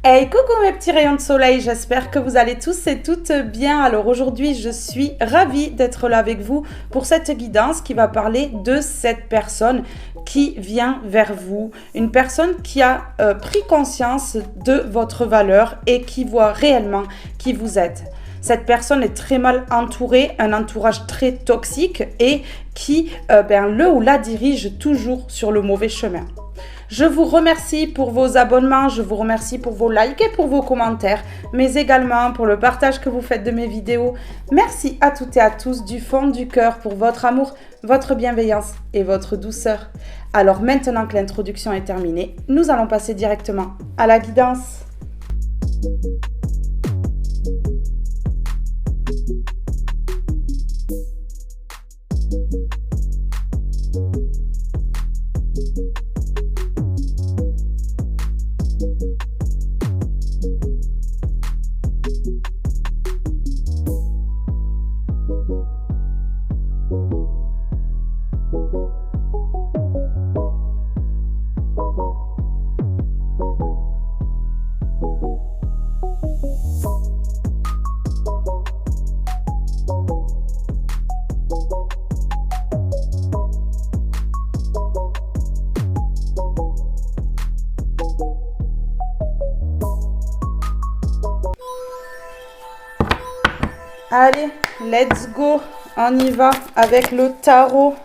Hey, coucou mes petits rayons de soleil, j'espère que vous allez tous et toutes bien. Alors aujourd'hui, je suis ravie d'être là avec vous pour cette guidance qui va parler de cette personne qui vient vers vous. Une personne qui a pris conscience de votre valeur et qui voit réellement qui vous êtes. Cette personne est très mal entourée, un entourage très toxique et qui le ou la dirige toujours sur le mauvais chemin. Je vous remercie pour vos abonnements, je vous remercie pour vos likes et pour vos commentaires, mais également pour le partage que vous faites de mes vidéos. Merci à toutes et à tous du fond du cœur pour votre amour, votre bienveillance et votre douceur. Alors maintenant que l'introduction est terminée, nous allons passer directement à la guidance. Allez, let's go, on y va avec le tarot.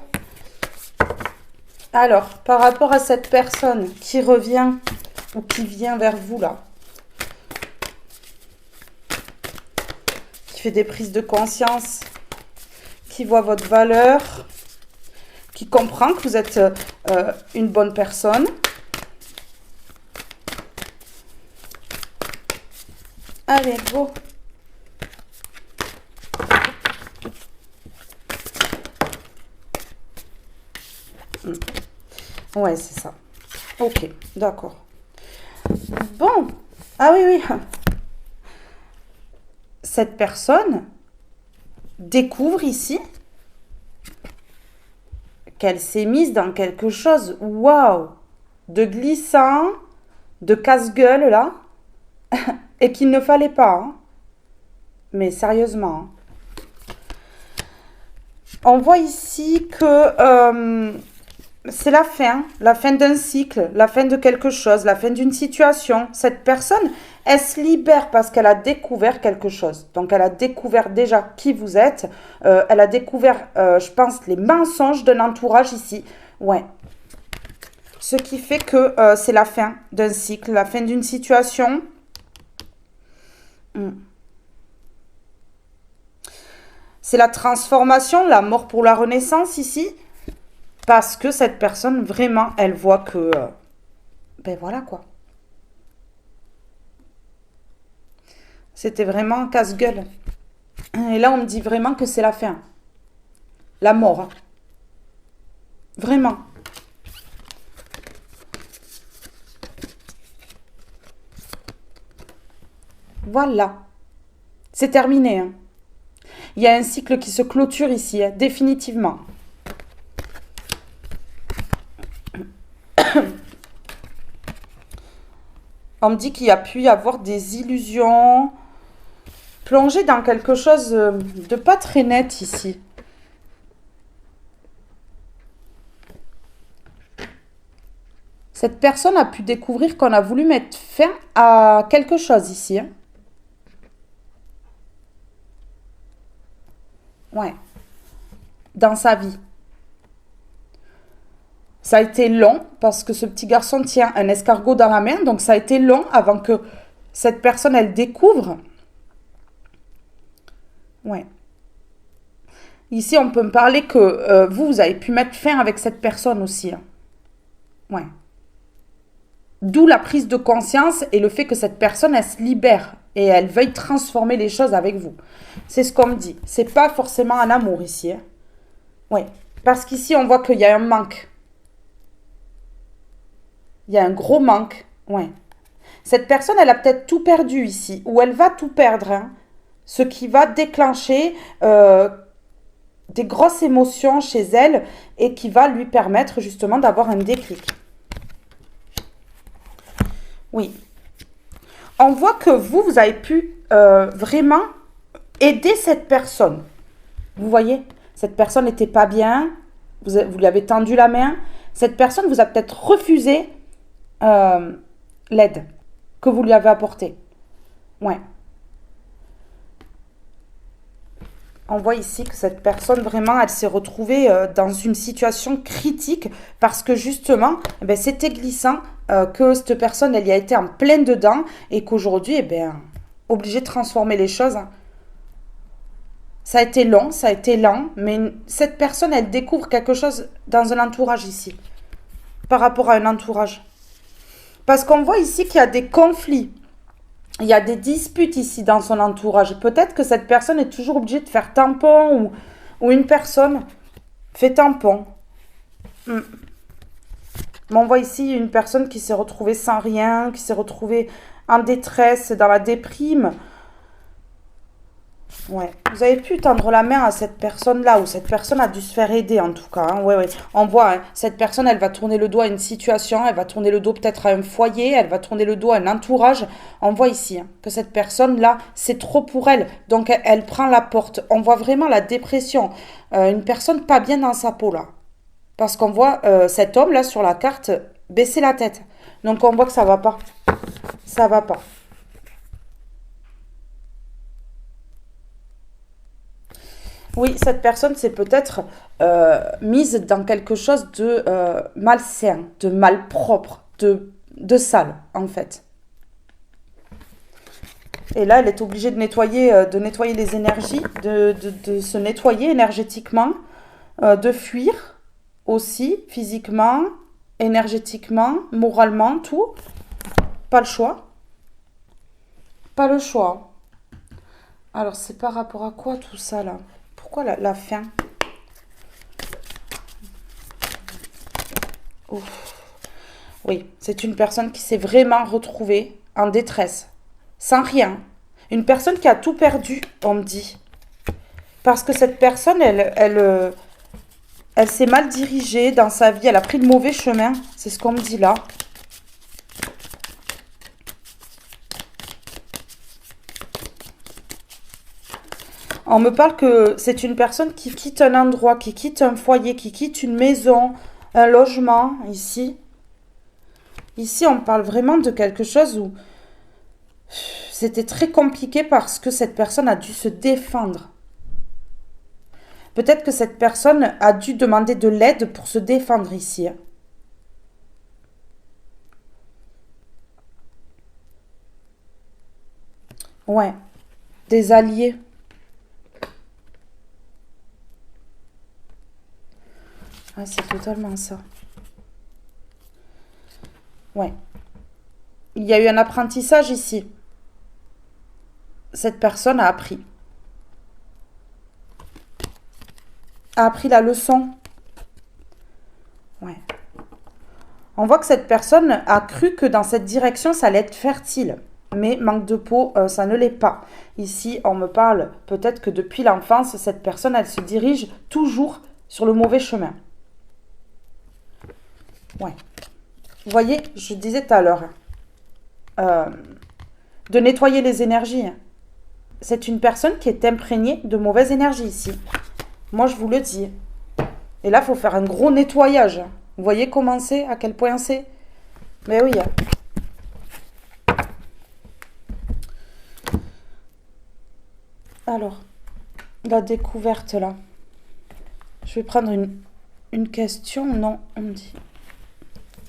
Alors, par rapport à cette personne qui revient ou qui vient vers vous là, qui fait des prises de conscience, qui voit votre valeur, qui comprend que vous êtes une bonne personne. Allez, go. Ouais, c'est ça. Ok, d'accord. Bon. Ah oui, oui. Cette personne découvre ici qu'elle s'est mise dans quelque chose, waouh, de glissant, de casse-gueule là, et qu'il ne fallait pas. Hein. Mais sérieusement. On voit ici que c'est la fin d'un cycle, la fin de quelque chose, la fin d'une situation. Cette personne, elle se libère parce qu'elle a découvert quelque chose. Donc, elle a découvert déjà qui vous êtes. Elle a découvert, je pense, les mensonges d'un entourage ici. Ouais. Ce qui fait que c'est la fin d'un cycle, la fin d'une situation. C'est la transformation, la mort pour la renaissance ici. Parce que cette personne, vraiment, elle voit que... ben voilà, quoi. C'était vraiment casse-gueule. Et là, on me dit vraiment que c'est la fin. La mort. Hein. Vraiment. Voilà. C'est terminé. Hein. Il y a un cycle qui se clôture ici, hein, définitivement. On me dit qu'il y a pu y avoir des illusions, plongées dans quelque chose de pas très net ici. Cette personne a pu découvrir qu'on a voulu mettre fin à quelque chose ici. Hein. Ouais. Dans sa vie. Ça a été long parce que ce petit garçon tient un escargot dans la main. Donc, ça a été long avant que cette personne, elle découvre. Ouais. Ici, on peut me parler que vous avez pu mettre fin avec cette personne aussi. Hein. Ouais. D'où la prise de conscience et le fait que cette personne, elle se libère et elle veuille transformer les choses avec vous. C'est ce qu'on me dit. C'est pas forcément un amour ici. Hein. Ouais. Parce qu'ici, on voit qu'il y a un manque. Il y a un gros manque. Ouais. Cette personne, elle a peut-être tout perdu ici. Ou elle va tout perdre. Hein, ce qui va déclencher des grosses émotions chez elle et qui va lui permettre justement d'avoir un déclic. Oui. On voit que vous avez pu vraiment aider cette personne. Vous voyez, cette personne n'était pas bien, vous lui avez tendu la main. Cette personne vous a peut-être refusé l'aide que vous lui avez apportée. Ouais. On voit ici que cette personne, vraiment, elle s'est retrouvée dans une situation critique parce que justement, eh ben, c'était glissant que cette personne, elle y a été en plein dedans et qu'aujourd'hui, eh ben, obligée de transformer les choses. Ça a été long, ça a été lent, mais cette personne, elle découvre quelque chose dans un entourage ici, par rapport à un entourage. Parce qu'on voit ici qu'il y a des conflits. Il y a des disputes ici dans son entourage. Peut-être que cette personne est toujours obligée de faire tampon ou une personne fait tampon. Mais on voit ici une personne qui s'est retrouvée sans rien, qui s'est retrouvée en détresse, dans la déprime. Ouais. Vous avez pu tendre la main à cette personne-là, ou cette personne a dû se faire aider en tout cas. Hein. Ouais, ouais. On voit, hein, cette personne, elle va tourner le dos à une situation, elle va tourner le dos peut-être à un foyer, elle va tourner le dos à un entourage. On voit ici hein, que cette personne-là, c'est trop pour elle. Donc, elle prend la porte. On voit vraiment la dépression. Une personne pas bien dans sa peau, là. Parce qu'on voit cet homme-là sur la carte baisser la tête. Donc, on voit que ça va pas. Ça va pas. Oui, cette personne s'est peut-être mise dans quelque chose de malsain, de malpropre, de sale, en fait. Et là, elle est obligée de nettoyer les énergies, de se nettoyer énergétiquement, de fuir aussi, physiquement, énergétiquement, moralement, tout. Pas le choix. Pas le choix. Alors, c'est par rapport à quoi tout ça, là? Pourquoi la faim? Ouf. Oui, c'est une personne qui s'est vraiment retrouvée en détresse, sans rien. Une personne qui a tout perdu, on me dit. Parce que cette personne, elle s'est mal dirigée dans sa vie, elle a pris le mauvais chemin, c'est ce qu'on me dit là. On me parle que c'est une personne qui quitte un endroit, qui quitte un foyer, qui quitte une maison, un logement, ici. Ici, on parle vraiment de quelque chose où c'était très compliqué parce que cette personne a dû se défendre. Peut-être que cette personne a dû demander de l'aide pour se défendre ici. Ouais, des alliés. Ah, c'est totalement ça. Ouais. Il y a eu un apprentissage ici. Cette personne a appris la leçon. Ouais. On voit que cette personne a cru que dans cette direction, ça allait être fertile. Mais manque de peau, ça ne l'est pas. Ici, on me parle peut-être que depuis l'enfance, cette personne, elle se dirige toujours sur le mauvais chemin. Ouais. Vous voyez, je disais tout à l'heure, de nettoyer les énergies. C'est une personne qui est imprégnée de mauvaises énergies ici. Moi, je vous le dis. Et là, il faut faire un gros nettoyage. Vous voyez comment c'est, à quel point c'est? Mais oui. Alors, la découverte là. Je vais prendre une question. Non, on me dit.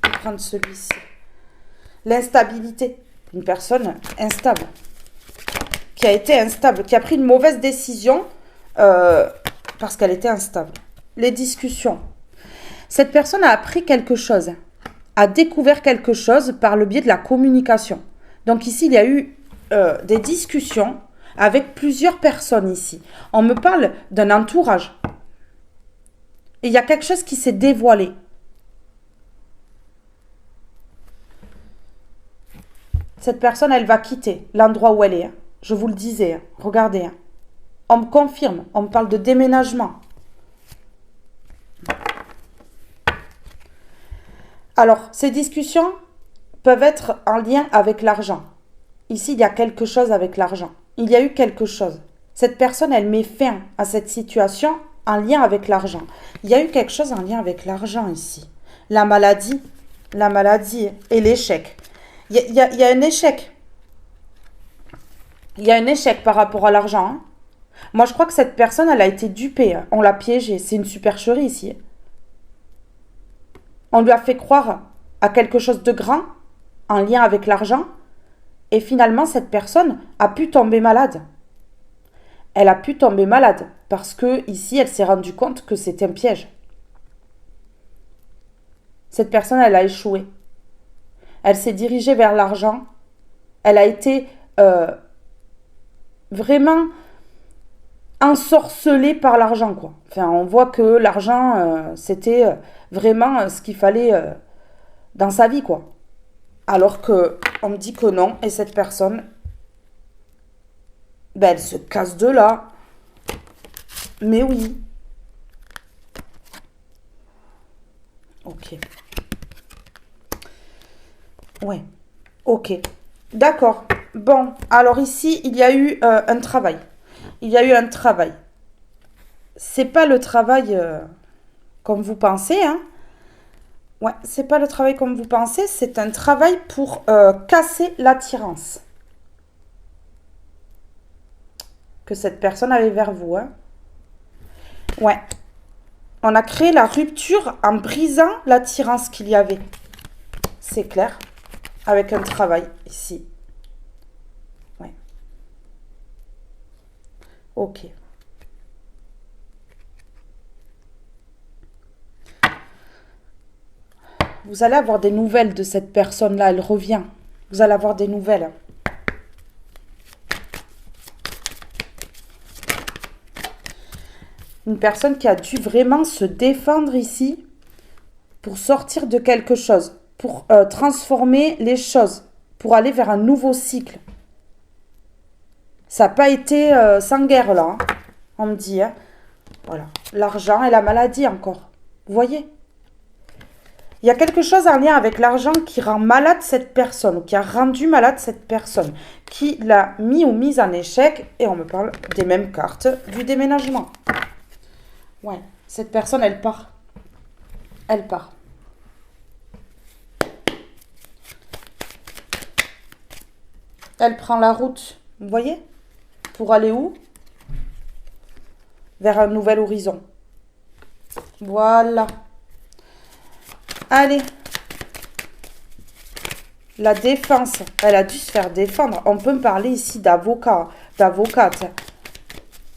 Je vais prendre celui-ci. L'instabilité. Une personne instable. Qui a été instable. Qui a pris une mauvaise décision parce qu'elle était instable. Les discussions. Cette personne a appris quelque chose. A découvert quelque chose par le biais de la communication. Donc ici, il y a eu des discussions avec plusieurs personnes ici. On me parle d'un entourage. Et il y a quelque chose qui s'est dévoilé. Cette personne, elle va quitter l'endroit où elle est. Je vous le disais. Regardez. On me confirme. On me parle de déménagement. Alors, ces discussions peuvent être en lien avec l'argent. Ici, il y a quelque chose avec l'argent. Il y a eu quelque chose. Cette personne, elle met fin à cette situation en lien avec l'argent. Il y a eu quelque chose en lien avec l'argent ici. La maladie et l'échec. Il y a un échec. Il y a un échec par rapport à l'argent. Hein. Moi, je crois que cette personne, elle a été dupée. Hein. On l'a piégée. C'est une supercherie ici. On lui a fait croire à quelque chose de grand en lien avec l'argent. Et finalement, cette personne a pu tomber malade. Elle a pu tomber malade parce que ici, elle s'est rendue compte que c'est un piège. Cette personne, elle a échoué. Elle s'est dirigée vers l'argent. Elle a été vraiment ensorcelée par l'argent, quoi. Enfin, on voit que l'argent, c'était vraiment ce qu'il fallait dans sa vie, quoi. Alors que on me dit que non, et cette personne, ben, elle se casse de là. Mais oui. Ok. Ouais. Ok. D'accord. Bon, alors ici, il y a eu un travail. Il y a eu un travail. C'est pas le travail comme vous pensez, hein. Ouais, c'est pas le travail comme vous pensez, c'est un travail pour casser l'attirance que cette personne avait vers vous, hein. Ouais. On a créé la rupture en brisant l'attirance qu'il y avait. C'est clair. Avec un travail ici. Ouais. Ok. Vous allez avoir des nouvelles de cette personne-là. Elle revient. Vous allez avoir des nouvelles. Une personne qui a dû vraiment se défendre ici pour sortir de quelque chose, pour transformer les choses, pour aller vers un nouveau cycle. Ça n'a pas été sans guerre là, hein, on me dit. Hein. Voilà, l'argent et la maladie encore. Vous voyez ? Il y a quelque chose en lien avec l'argent qui rend malade cette personne, ou qui a rendu malade cette personne, qui l'a mis ou mise en échec, et on me parle des mêmes cartes du déménagement. Ouais, cette personne, elle part. Elle part. Elle prend la route, vous voyez ? Pour aller où ? Vers un nouvel horizon. Voilà. Allez. La défense. Elle a dû se faire défendre. On peut me parler ici d'avocat, d'avocate.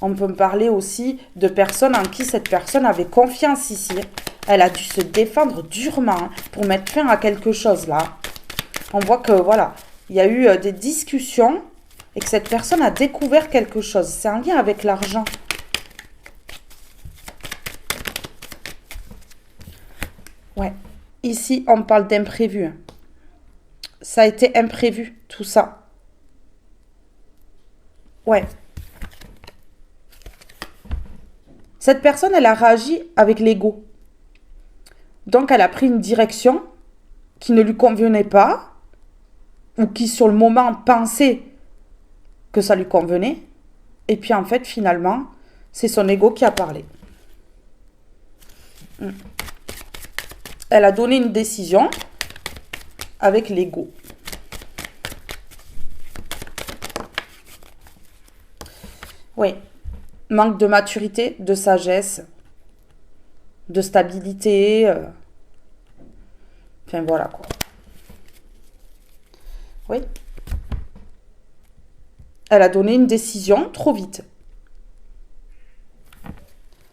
On peut me parler aussi de personnes en qui cette personne avait confiance ici. Elle a dû se défendre durement pour mettre fin à quelque chose là. On voit que voilà, il y a eu des discussions et que cette personne a découvert quelque chose. C'est en lien avec l'argent. Ouais. Ici, on parle d'imprévu. Ça a été imprévu, tout ça. Ouais. Cette personne, elle a réagi avec l'ego. Donc, elle a pris une direction qui ne lui convenait pas, ou qui, sur le moment, pensait que ça lui convenait. Et puis, en fait, finalement, c'est son ego qui a parlé. Elle a donné une décision avec l'ego. Oui. Manque de maturité, de sagesse, de stabilité. Enfin, voilà quoi. Oui. Elle a donné une décision trop vite.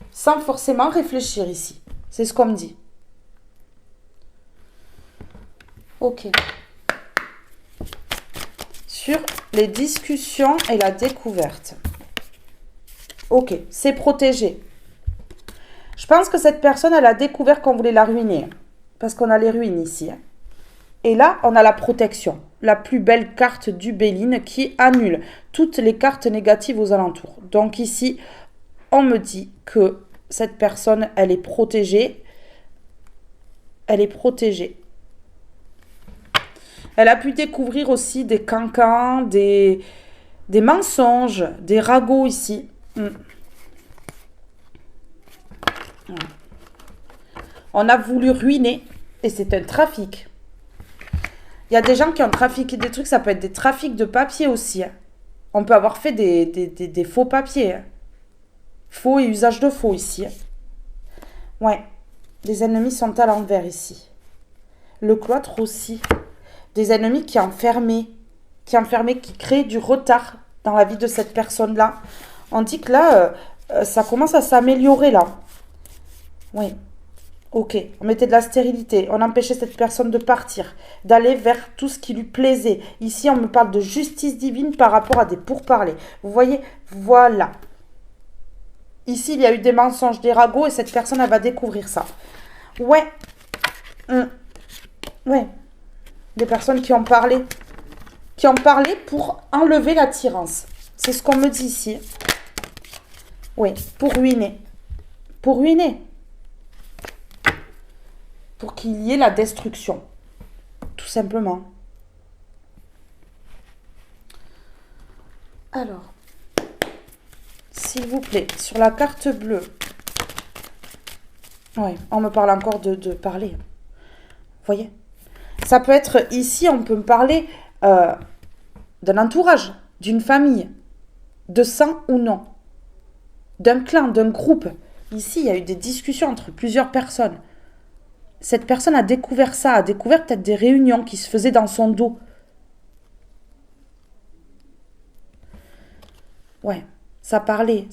Sans forcément réfléchir ici. C'est ce qu'on me dit. Ok. Sur les discussions et la découverte. Ok, c'est protégé. Je pense que cette personne, elle a découvert qu'on voulait la ruiner. Parce qu'on a les ruines ici. Et là, on a la protection. La plus belle carte du Béline qui annule toutes les cartes négatives aux alentours. Donc ici, on me dit que cette personne, elle est protégée. Elle est protégée. Elle a pu découvrir aussi des cancans, des mensonges, des ragots ici. On a voulu ruiner et c'est un trafic. Il y a des gens qui ont trafiqué des trucs, ça peut être des trafics de papier aussi. Hein. On peut avoir fait des faux papiers. Hein. Faux et usage de faux ici. Hein. Ouais, les ennemis sont à l'envers ici. Le cloître aussi. Des ennemis qui enfermaient, qui créent du retard dans la vie de cette personne-là. On dit que là, ça commence à s'améliorer là. Oui. Ok, on mettait de la stérilité, on empêchait cette personne de partir, d'aller vers tout ce qui lui plaisait. Ici, on me parle de justice divine par rapport à des pourparlers. Vous voyez, voilà. Ici, il y a eu des mensonges, des ragots, et cette personne, elle va découvrir ça. Ouais. Ouais. Des personnes qui ont parlé pour enlever l'attirance. C'est ce qu'on me dit ici. Oui, pour ruiner. Pour ruiner. Pour qu'il y ait la destruction. Tout simplement. Alors, s'il vous plaît, sur la carte bleue. Oui, on me parle encore de parler. Vous voyez? Ça peut être ici, on peut me parler d'un entourage, d'une famille, de sang ou non, d'un clan, d'un groupe. Ici, il y a eu des discussions entre plusieurs personnes. Cette personne a découvert ça, a découvert peut-être des réunions qui se faisaient dans son dos. Ouais, ça parlait.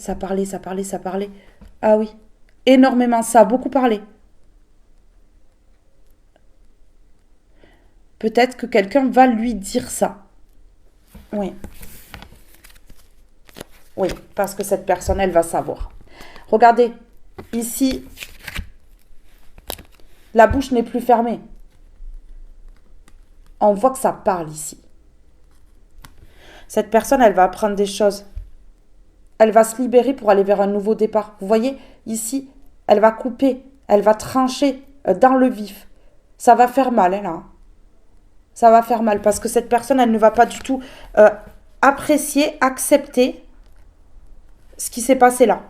Ah oui, énormément, ça a beaucoup parlé. Peut-être que quelqu'un va lui dire ça. Oui. Oui, parce que cette personne, elle va savoir. Regardez, ici... La bouche n'est plus fermée. On voit que ça parle ici. Cette personne, elle va apprendre des choses. Elle va se libérer pour aller vers un nouveau départ. Vous voyez, ici, elle va couper, elle va trancher dans le vif. Ça va faire mal, hein, là. Ça va faire mal parce que cette personne, elle ne va pas du tout apprécier, accepter ce qui s'est passé là.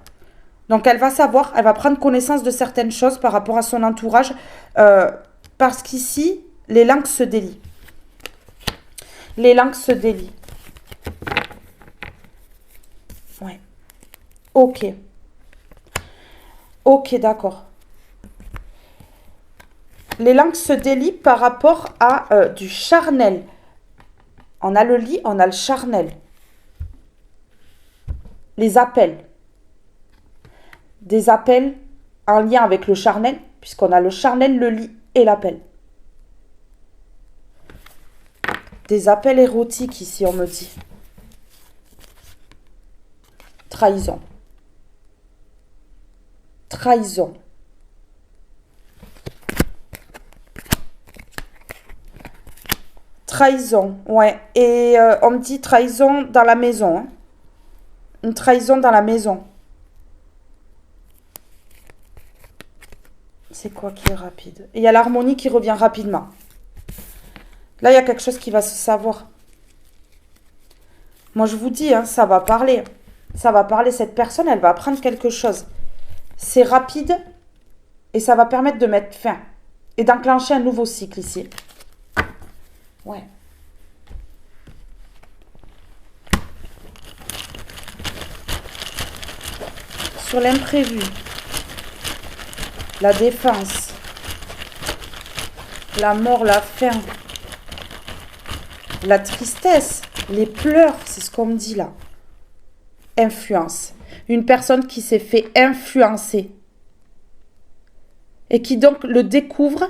Donc, elle va savoir, elle va prendre connaissance de certaines choses par rapport à son entourage. Parce qu'ici, les langues se délient. Les langues se délient. Ouais. Ok. Ok, d'accord. Les langues se délient par rapport à du charnel. On a le lit, on a le charnel. Les appels. Des appels en lien avec le charnel, puisqu'on a le charnel, le lit et l'appel. Des appels érotiques ici, on me dit. Trahison. Trahison. Trahison, ouais. Et on me dit trahison dans la maison. Hein. Une trahison dans la maison. C'est quoi qui est rapide? Et il y a l'harmonie qui revient rapidement. Là, il y a quelque chose qui va se savoir. Moi, je vous dis, hein, ça va parler. Ça va parler. Cette personne, elle va apprendre quelque chose. C'est rapide et ça va permettre de mettre fin et d'enclencher un nouveau cycle ici. Ouais. Sur l'imprévu. La défense, la mort, la faim, la tristesse, les pleurs, c'est ce qu'on me dit là. Influence. Une personne qui s'est fait influencer et qui donc le découvre.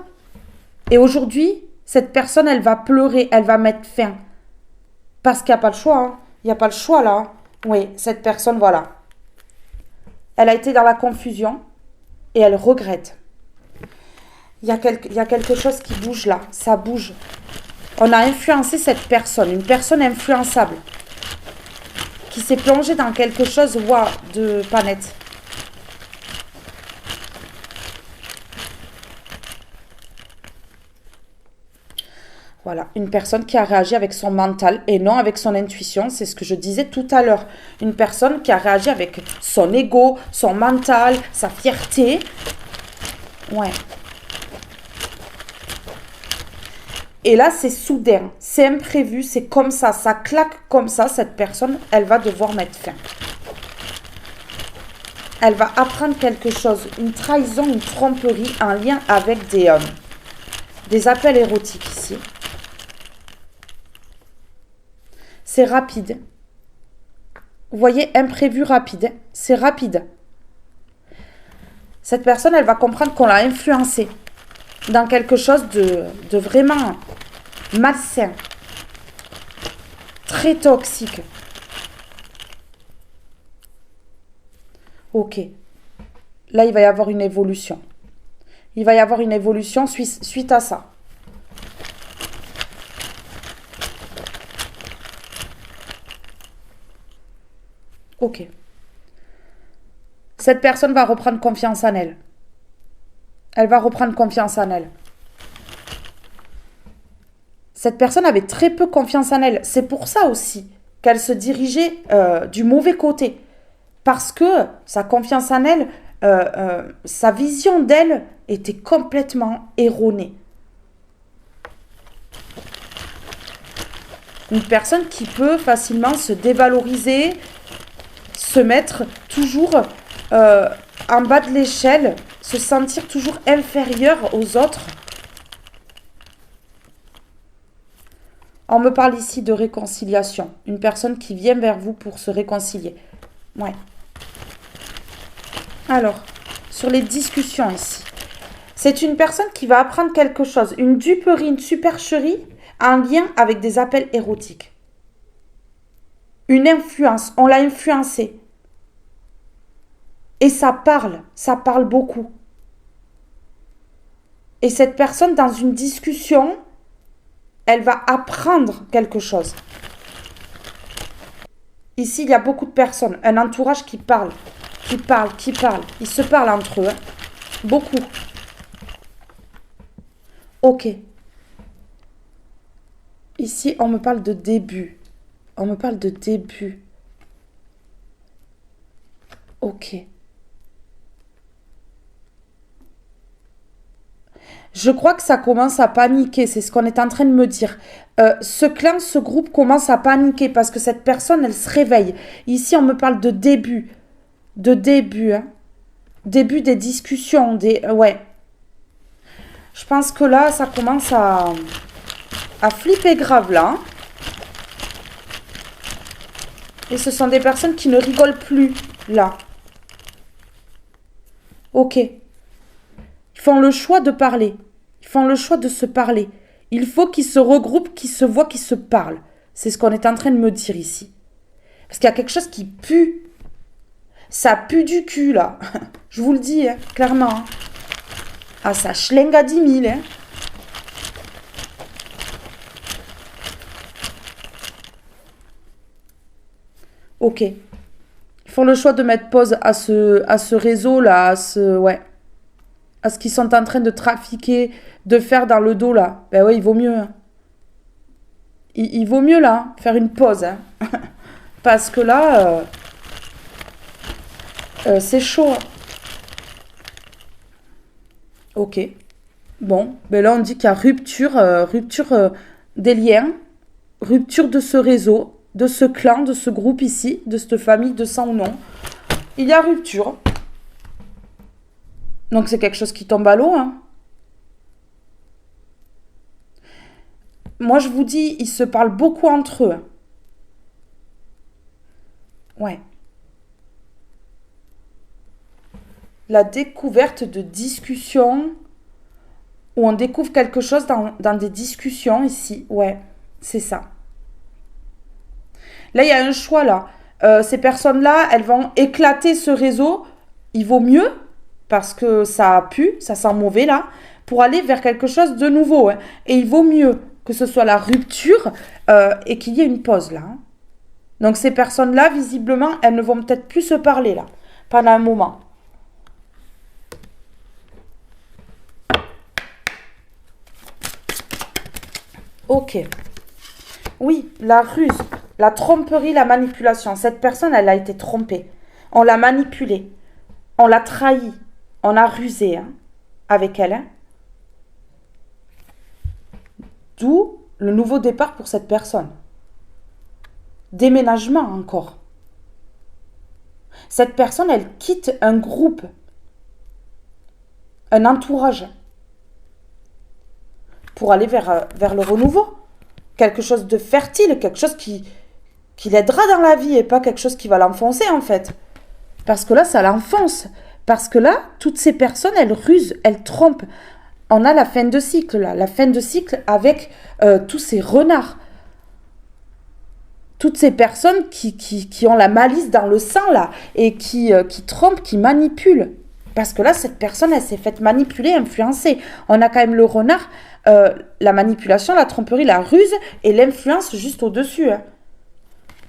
Et aujourd'hui, cette personne, elle va pleurer, elle va mettre fin. Parce qu'il n'y a pas le choix. Hein. Il n'y a pas le choix là. Hein. Oui, cette personne, voilà. Elle a été dans la confusion. Et elle regrette. Il y a quelque chose qui bouge là. Ça bouge. On a influencé cette personne. Une personne influençable. Qui s'est plongée dans quelque chose de pas net. Voilà, une personne qui a réagi avec son mental et non avec son intuition, c'est ce que je disais tout à l'heure. Une personne qui a réagi avec son ego, son mental, sa fierté. Ouais. Et là, c'est soudain, c'est imprévu, c'est comme ça claque comme ça. Cette personne, elle va devoir mettre fin. Elle va apprendre quelque chose, une trahison, une tromperie en lien avec des appels érotiques ici. C'est rapide. Vous voyez, imprévu, rapide. C'est rapide. Cette personne, elle va comprendre qu'on l'a influencée dans quelque chose de vraiment malsain, très toxique. Ok. Là, il va y avoir une évolution. Il va y avoir une évolution suite à ça. Ok. Cette personne va reprendre confiance en elle. Elle va reprendre confiance en elle. Cette personne avait très peu confiance en elle. C'est pour ça aussi qu'elle se dirigeait du mauvais côté. Parce que sa confiance en elle, sa vision d'elle était complètement erronée. Une personne qui peut facilement se dévaloriser, se mettre toujours en bas de l'échelle, se sentir toujours inférieur aux autres. On me parle ici de réconciliation. Une personne qui vient vers vous pour se réconcilier. Ouais. Alors, sur les discussions ici. C'est une personne qui va apprendre quelque chose. Une duperie, une supercherie en lien avec des appels érotiques. Une influence. On l'a influencé. Et ça parle beaucoup. Et cette personne, dans une discussion, elle va apprendre quelque chose. Ici, il y a beaucoup de personnes, un entourage qui parle. Ils se parlent entre eux. Beaucoup. Ok. Ici, on me parle de début. Ok. Je crois que ça commence à paniquer, c'est ce qu'on est en train de me dire. Ce clan, ce groupe commence à paniquer parce que cette personne, elle se réveille. Ici, on me parle de début. Hein. Début des discussions, ouais. Je pense que là, ça commence à flipper grave, là. Et ce sont des personnes qui ne rigolent plus, là. Ok. Ils font le choix de parler. Ils font le choix de se parler. Il faut qu'ils se regroupent, qu'ils se voient, qu'ils se parlent. C'est ce qu'on est en train de me dire ici. Parce qu'il y a quelque chose qui pue. Ça pue du cul, là. Je vous le dis, hein, clairement. Ah, ça schlingue à 10 000, hein. Ok. Ils font le choix de mettre pause à ce réseau-là, à ce qu'ils sont en train de trafiquer, de faire dans le dos, là. Ben ouais, il vaut mieux. Hein. Il vaut mieux, là, faire une pause. Hein. Parce que là, c'est chaud. Ok. Bon, ben là, on dit qu'il y a rupture des liens, rupture de ce réseau, de ce clan, de ce groupe ici, de cette famille, de sang ou non. Il y a rupture. Donc, c'est quelque chose qui tombe à l'eau. Hein. Moi, je vous dis, ils se parlent beaucoup entre eux. Ouais. La découverte de discussions, où on découvre quelque chose dans des discussions ici. Ouais, c'est ça. Là, il y a un choix, là. Ces personnes-là, elles vont éclater ce réseau. Il vaut mieux, parce que ça pue, ça sent mauvais, là, pour aller vers quelque chose de nouveau. Hein. Et il vaut mieux que ce soit la rupture et qu'il y ait une pause, là. Hein. Donc, ces personnes-là, visiblement, elles ne vont peut-être plus se parler, là, pendant un moment. Ok. Oui, la ruse, la tromperie, la manipulation. Cette personne, elle a été trompée. On l'a manipulée. On l'a trahie. On a rusé hein, avec elle. Hein. D'où le nouveau départ pour cette personne. Déménagement encore. Cette personne, elle quitte un groupe, un entourage, pour aller vers le renouveau. Quelque chose de fertile, quelque chose qui l'aidera dans la vie et pas quelque chose qui va l'enfoncer en fait. Parce que là, ça l'enfonce. Parce que là, toutes ces personnes, elles rusent, elles trompent. On a la fin de cycle là, la fin de cycle avec tous ces renards. Toutes ces personnes qui ont la malice dans le sang là et qui trompent, qui manipulent. Parce que là, cette personne, elle s'est faite manipuler, influencer. On a quand même le renard, la manipulation, la tromperie, la ruse et l'influence juste au-dessus. Hein.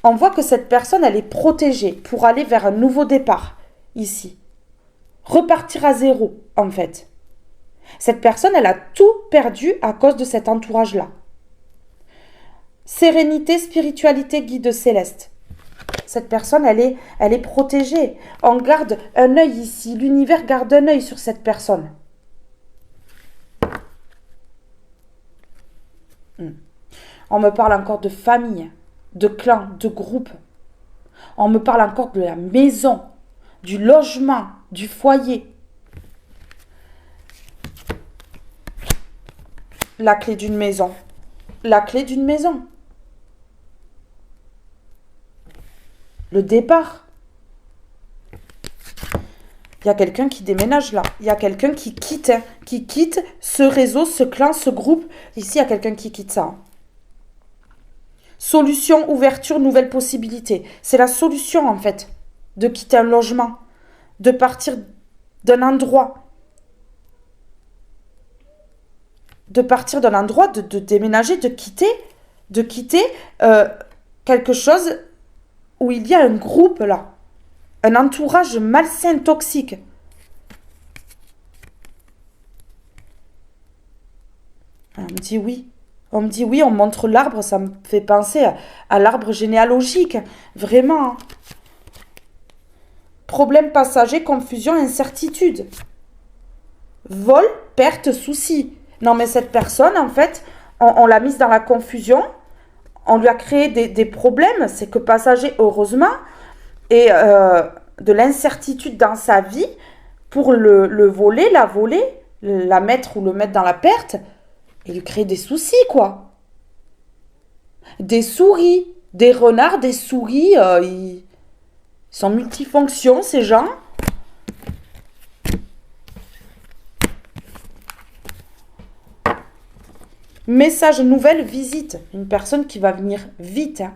On voit que cette personne, elle est protégée pour aller vers un nouveau départ, ici. Repartir à zéro, en fait. Cette personne, elle a tout perdu à cause de cet entourage-là. Sérénité, spiritualité, guide céleste. Cette personne, elle est protégée. On garde un œil ici. L'univers garde un œil sur cette personne. On me parle encore de famille, de clan, de groupe. On me parle encore de la maison, du logement, du foyer. La clé d'une maison. La clé d'une maison. Le départ. Il y a quelqu'un qui déménage là. Il y a quelqu'un qui quitte ce réseau, ce clan, ce groupe. Ici, il y a quelqu'un qui quitte ça. Solution, ouverture, nouvelle possibilité. C'est la solution en fait de quitter un logement, de partir d'un endroit. De partir d'un endroit, de déménager, de quitter quelque chose où il y a un groupe là, un entourage malsain, toxique. On me dit oui. On me dit oui, on montre l'arbre, ça me fait penser à l'arbre généalogique. Vraiment. Hein. Problème passager, confusion, incertitude. Vol, perte, souci. Non mais cette personne, en fait, on l'a mise dans la confusion. On lui a créé des problèmes. C'est que passager, heureusement, et de l'incertitude dans sa vie pour le voler, la mettre ou le mettre dans la perte. Et lui créer des soucis, quoi. Des souris, des renards, des souris, ils sont multifonctions, ces gens. Message, nouvelle, visite. Une personne qui va venir vite, hein.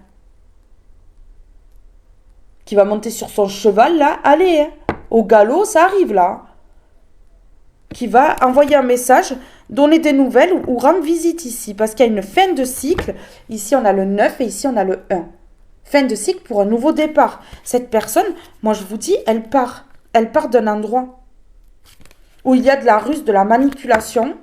Qui va monter sur son cheval, là. Allez, hein. Au galop, ça arrive, là. Qui va envoyer un message, donner des nouvelles ou rendre visite ici. Parce qu'il y a une fin de cycle. Ici, on a le 9 et ici, on a le 1. Fin de cycle pour un nouveau départ. Cette personne, moi, je vous dis, elle part. Elle part d'un endroit où il y a de la ruse, de la manipulation.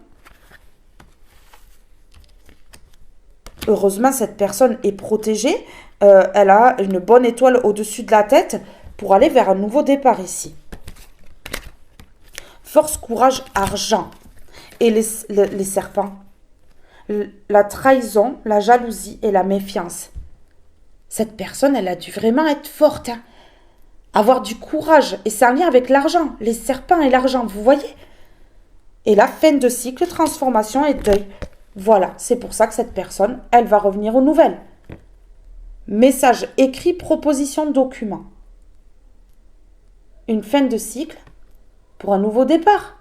Heureusement, cette personne est protégée. Elle a une bonne étoile au-dessus de la tête pour aller vers un nouveau départ ici. Force, courage, argent. Et les serpents. La trahison, la jalousie et la méfiance. Cette personne, elle a dû vraiment être forte. Hein. Avoir du courage. Et c'est en lien avec l'argent. Les serpents et l'argent, vous voyez? Et la fin de cycle, transformation et deuil. Voilà, c'est pour ça que cette personne, elle va revenir aux nouvelles. Message écrit, proposition, document. Une fin de cycle pour un nouveau départ.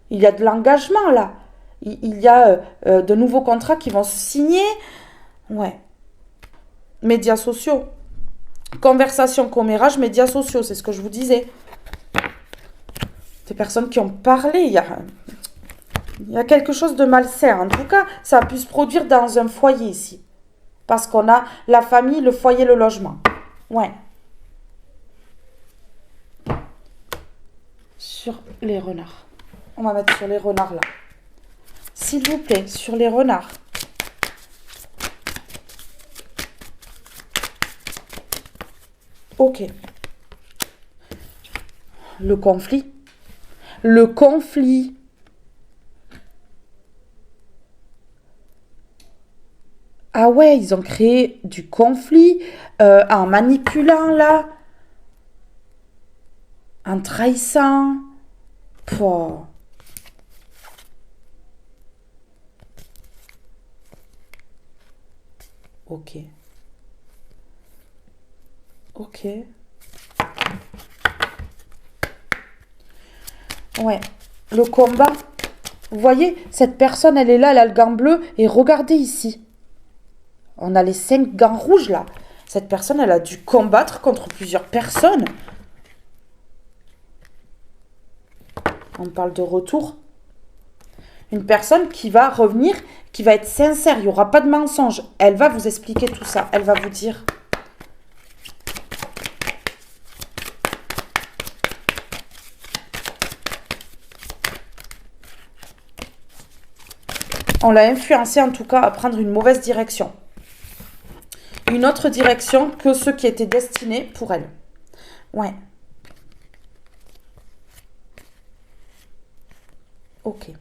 Il y a de l'engagement là. Il y a de nouveaux contrats qui vont se signer. Ouais. Médias sociaux. Conversation, commérage, médias sociaux, c'est ce que je vous disais. Des personnes qui ont parlé, il y a quelque chose de malsain. En tout cas, ça a pu se produire dans un foyer ici. Parce qu'on a la famille, le foyer, le logement. Ouais. Sur les renards. On va mettre sur les renards là. S'il vous plaît, sur les renards. Ok. Le conflit. Le conflit. Ah ouais, ils ont créé du conflit en manipulant là, en trahissant. Pouah. Ok. Ok. Ouais. Le combat. Vous voyez, cette personne, elle est là, elle a le gant bleu. Et regardez ici. On a les 5 gants rouges là. Cette personne, elle a dû combattre contre plusieurs personnes. On parle de retour. Une personne qui va revenir, qui va être sincère. Il n'y aura pas de mensonge. Elle va vous expliquer tout ça. Elle va vous dire. On l'a influencé en tout cas à prendre une mauvaise direction. Une autre direction que ce qui était destiné pour elle. Ouais. Ok.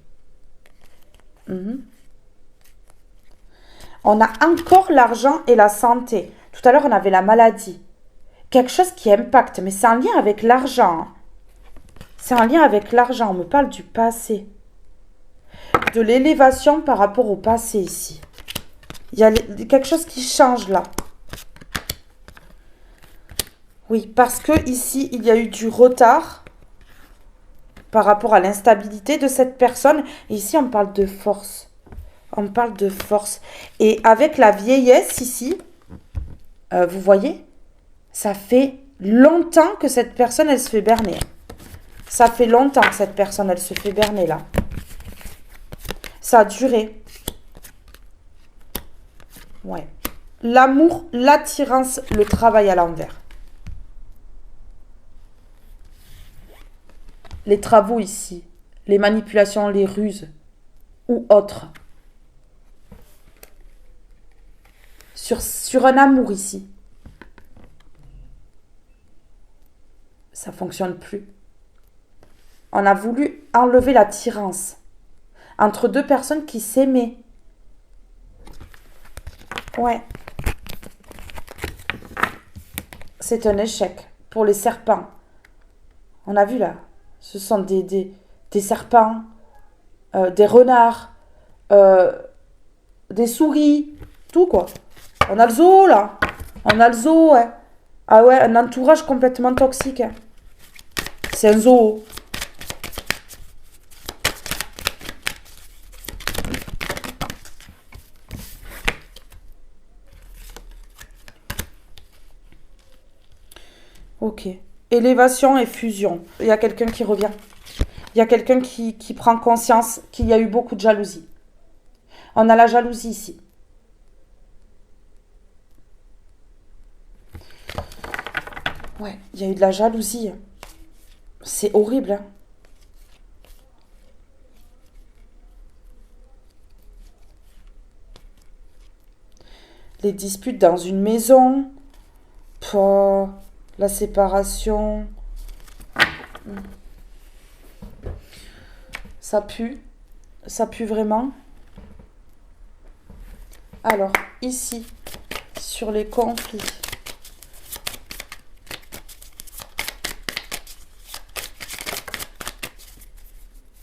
On a encore l'argent et la santé. Tout à l'heure, on avait la maladie. Quelque chose qui impacte, mais c'est en lien avec l'argent. C'est en lien avec l'argent. On me parle du passé. De l'élévation par rapport au passé ici. Il y a quelque chose qui change là. Oui, parce que ici, il y a eu du retard par rapport à l'instabilité de cette personne. Et ici, on parle de force. On parle de force. Et avec la vieillesse ici, vous voyez, ça fait longtemps que cette personne, elle se fait berner. Ça fait longtemps que cette personne, elle se fait berner là. Ça a duré. Ouais. L'amour, l'attirance, le travail à l'envers. Les travaux ici, les manipulations, les ruses ou autres. Sur un amour ici. Ça ne fonctionne plus. On a voulu enlever l'attirance entre deux personnes qui s'aimaient. Ouais. C'est un échec pour les serpents. On a vu là. Ce sont des serpents, des renards, des souris, tout quoi. On a le zoo là. On a le zoo, ouais. Ah ouais, un entourage complètement toxique. Hein. C'est un zoo. Ok. Élévation et fusion. Il y a quelqu'un qui revient. Il y a quelqu'un qui prend conscience qu'il y a eu beaucoup de jalousie. On a la jalousie ici. Ouais, il y a eu de la jalousie. C'est horrible. Hein. Les disputes dans une maison. Pouah, la séparation. Ça pue. Ça pue vraiment. Alors, ici, sur les conflits.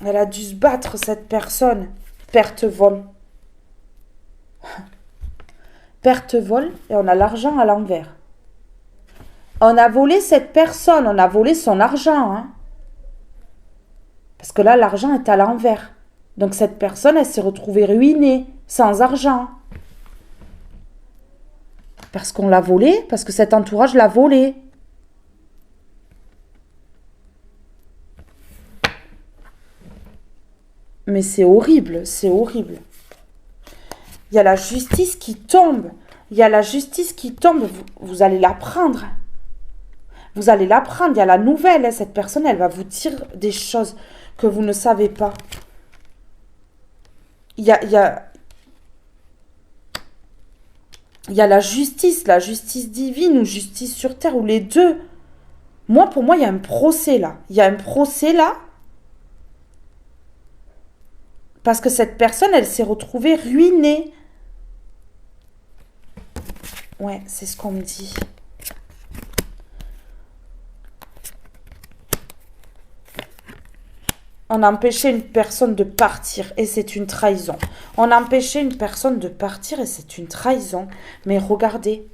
Elle a dû se battre, cette personne. Perte-vol. Perte-vol, et on a l'argent à l'envers. On a volé cette personne, on a volé son argent. Hein. Parce que là, l'argent est à l'envers. Donc cette personne, elle s'est retrouvée ruinée, sans argent. Parce qu'on l'a volé, parce que cet entourage l'a volé. Mais c'est horrible, c'est horrible. Il y a la justice qui tombe. Il y a la justice qui tombe. Vous allez la prendre. Vous allez la prendre. Il y a la nouvelle. Hein. Cette personne, elle va vous dire des choses que vous ne savez pas. Il y a il y a la justice divine ou justice sur terre, ou les deux. Pour moi, il y a un procès là. Il y a un procès là parce que cette personne, elle s'est retrouvée ruinée. Ouais, c'est ce qu'on me dit. On a empêché une personne de partir et c'est une trahison. On a empêché une personne de partir et c'est une trahison. Mais regardez.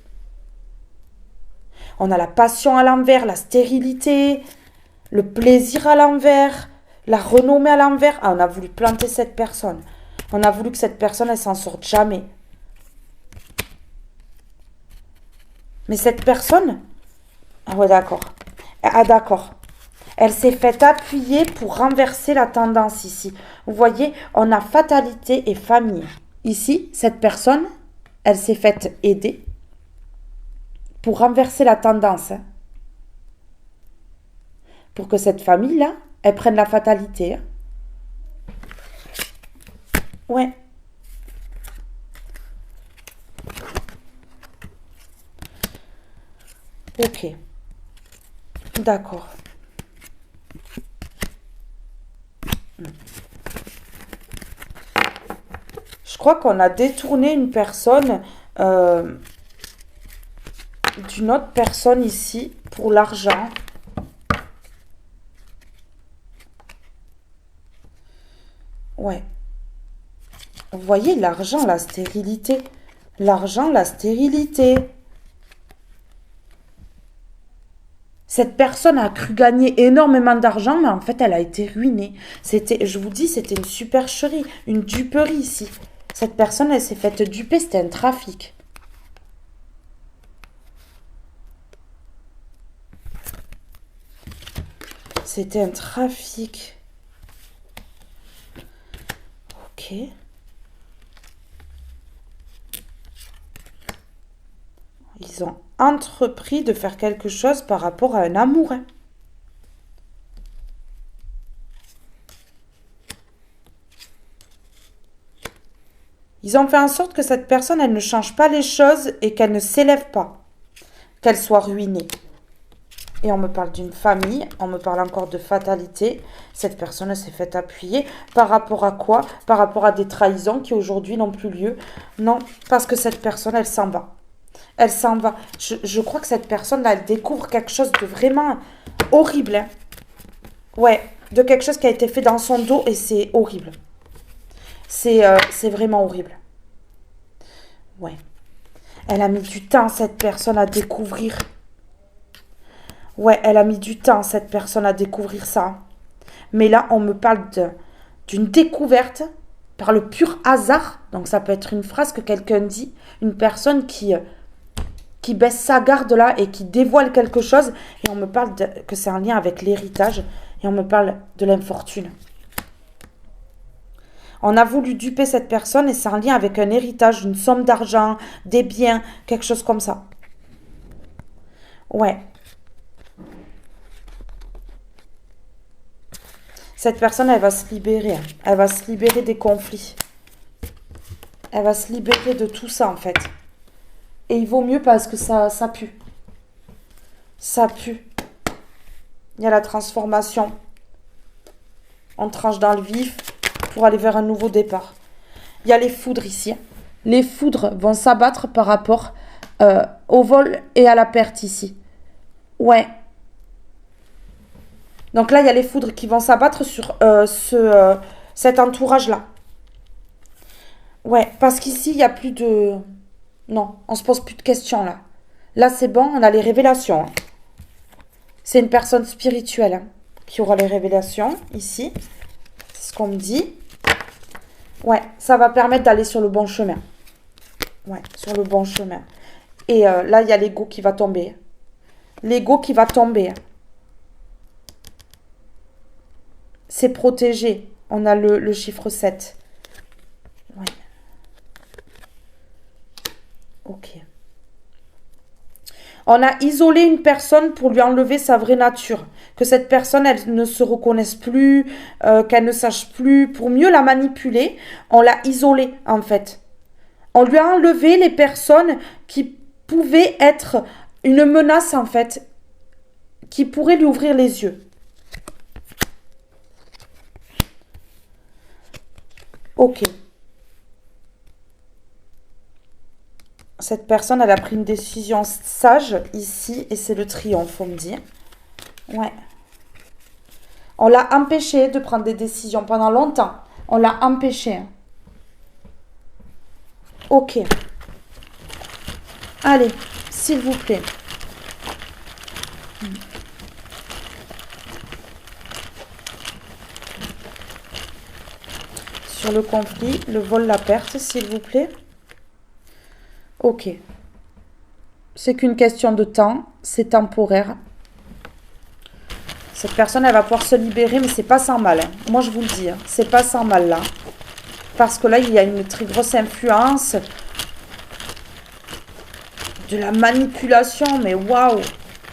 On a la passion à l'envers, la stérilité, le plaisir à l'envers, la renommée à l'envers. Ah, on a voulu planter cette personne. On a voulu que cette personne, elle s'en sorte jamais. Mais cette personne... Ah ouais, d'accord. Ah d'accord. Elle s'est faite appuyer pour renverser la tendance ici. Vous voyez, on a fatalité et famille. Ici, cette personne, elle s'est faite aider pour renverser la tendance. Hein. Pour que cette famille-là, elle prenne la fatalité. Hein. Ouais. Ok. D'accord. Je crois qu'on a détourné une personne d'une autre personne ici pour l'argent. Ouais. Vous voyez, l'argent, la stérilité. L'argent, la stérilité. Cette personne a cru gagner énormément d'argent, mais en fait, elle a été ruinée. C'était, je vous dis, c'était une supercherie, une duperie ici. Cette personne, elle s'est faite duper, c'était un trafic. C'était un trafic. Ok. Ils ont entrepris de faire quelque chose par rapport à un amoureux. Ils ont fait en sorte que cette personne, elle ne change pas les choses et qu'elle ne s'élève pas. Qu'elle soit ruinée. Et on me parle d'une famille, on me parle encore de fatalité. Cette personne, elle s'est faite appuyer. Par rapport à quoi? Par rapport à des trahisons qui aujourd'hui n'ont plus lieu. Non, parce que cette personne, elle s'en va. Elle s'en va. Je crois que cette personne-là, elle découvre quelque chose de vraiment horrible. Hein. Ouais, de quelque chose qui a été fait dans son dos et c'est horrible. C'est vraiment horrible. Ouais. Elle a mis du temps, cette personne, à découvrir. Ouais, elle a mis du temps, cette personne, à découvrir ça. Mais là, on me parle d'une découverte par le pur hasard. Donc, ça peut être une phrase que quelqu'un dit. Une personne qui baisse sa garde là et qui dévoile quelque chose. Et on me parle que c'est en lien avec l'héritage. Et on me parle de l'infortune. On a voulu duper cette personne et c'est en lien avec un héritage, une somme d'argent, des biens, quelque chose comme ça. Ouais. Cette personne, elle va se libérer. Elle va se libérer des conflits. Elle va se libérer de tout ça, en fait. Et il vaut mieux parce que ça pue. Ça pue. Il y a la transformation. On tranche dans le vif pour aller vers un nouveau départ. Il y a les foudres ici. Les foudres vont s'abattre par rapport au vol et à la perte ici. Ouais. Donc là, il y a les foudres qui vont s'abattre sur cet entourage-là. Ouais, parce qu'ici, il n'y a plus de... Non, on se pose plus de questions là. Là, c'est bon, on a les révélations. Hein. C'est une personne spirituelle hein, qui aura les révélations ici. C'est ce qu'on me dit. Ouais, ça va permettre d'aller sur le bon chemin. Ouais, sur le bon chemin. Et là, il y a l'ego qui va tomber. L'ego qui va tomber. C'est protégé. On a le chiffre 7. Ouais. Ok. On a isolé une personne pour lui enlever sa vraie nature. Que cette personne, elle ne se reconnaisse plus, qu'elle ne sache plus. Pour mieux la manipuler, on l'a isolée, en fait. On lui a enlevé les personnes qui pouvaient être une menace, en fait, qui pourrait lui ouvrir les yeux. Ok. Cette personne, elle a pris une décision sage ici et c'est le triomphe, on me dit. Ouais. On l'a empêché de prendre des décisions pendant longtemps. On l'a empêché. Ok. Allez, s'il vous plaît. Sur le conflit, le vol, la perte, s'il vous plaît. Ok. C'est qu'une question de temps. C'est temporaire. Cette personne, elle va pouvoir se libérer, mais c'est pas sans mal. Hein. Moi, je vous le dis. Hein. C'est pas sans mal, là. Parce que là, il y a une très grosse influence. De la manipulation, mais waouh.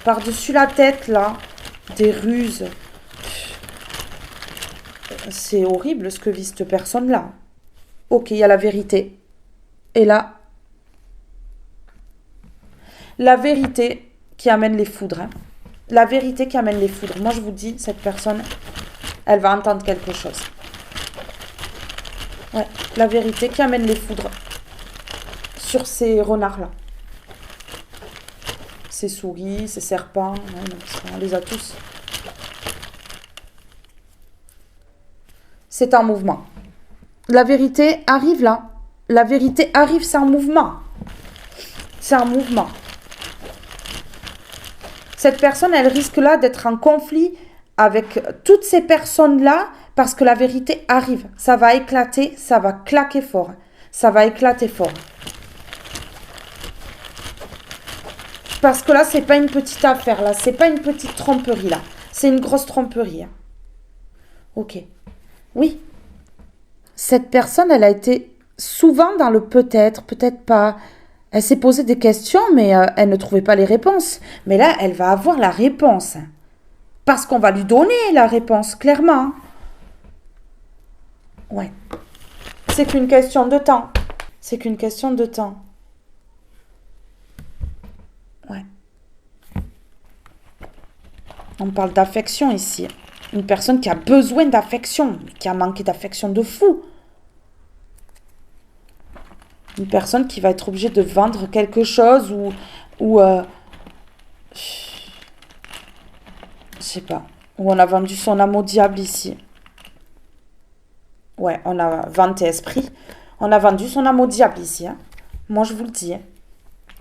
Par-dessus la tête, là. Des ruses. C'est horrible ce que vit cette personne-là. Ok, il y a la vérité. Et là, la vérité qui amène les foudres. Hein. La vérité qui amène les foudres. Moi, je vous dis, cette personne, elle va entendre quelque chose. Ouais, la vérité qui amène les foudres sur ces renards-là. Ces souris, ces serpents. Ouais, on les a tous. C'est en mouvement. La vérité arrive là. La vérité arrive, c'est en mouvement. C'est en mouvement. Cette personne, elle risque là d'être en conflit avec toutes ces personnes-là parce que la vérité arrive. Ça va éclater, ça va claquer fort. Ça va éclater fort. Parce que là, c'est pas une petite affaire, là. C'est pas une petite tromperie, là. C'est une grosse tromperie. Hein. Ok. Oui. Cette personne, elle a été souvent dans le peut-être, peut-être pas. Elle s'est posé des questions, mais elle ne trouvait pas les réponses. Mais là, elle va avoir la réponse. Parce qu'on va lui donner la réponse, clairement. Ouais. C'est qu'une question de temps. C'est qu'une question de temps. Ouais. On parle d'affection ici. Une personne qui a besoin d'affection, qui a manqué d'affection de fou. Une personne qui va être obligée de vendre quelque chose ou je sais pas. Ou on a vendu son âme au diable ici. Ouais, on a vendu esprit. On a vendu son âme au diable ici. Hein. Moi, je vous le dis. Hein.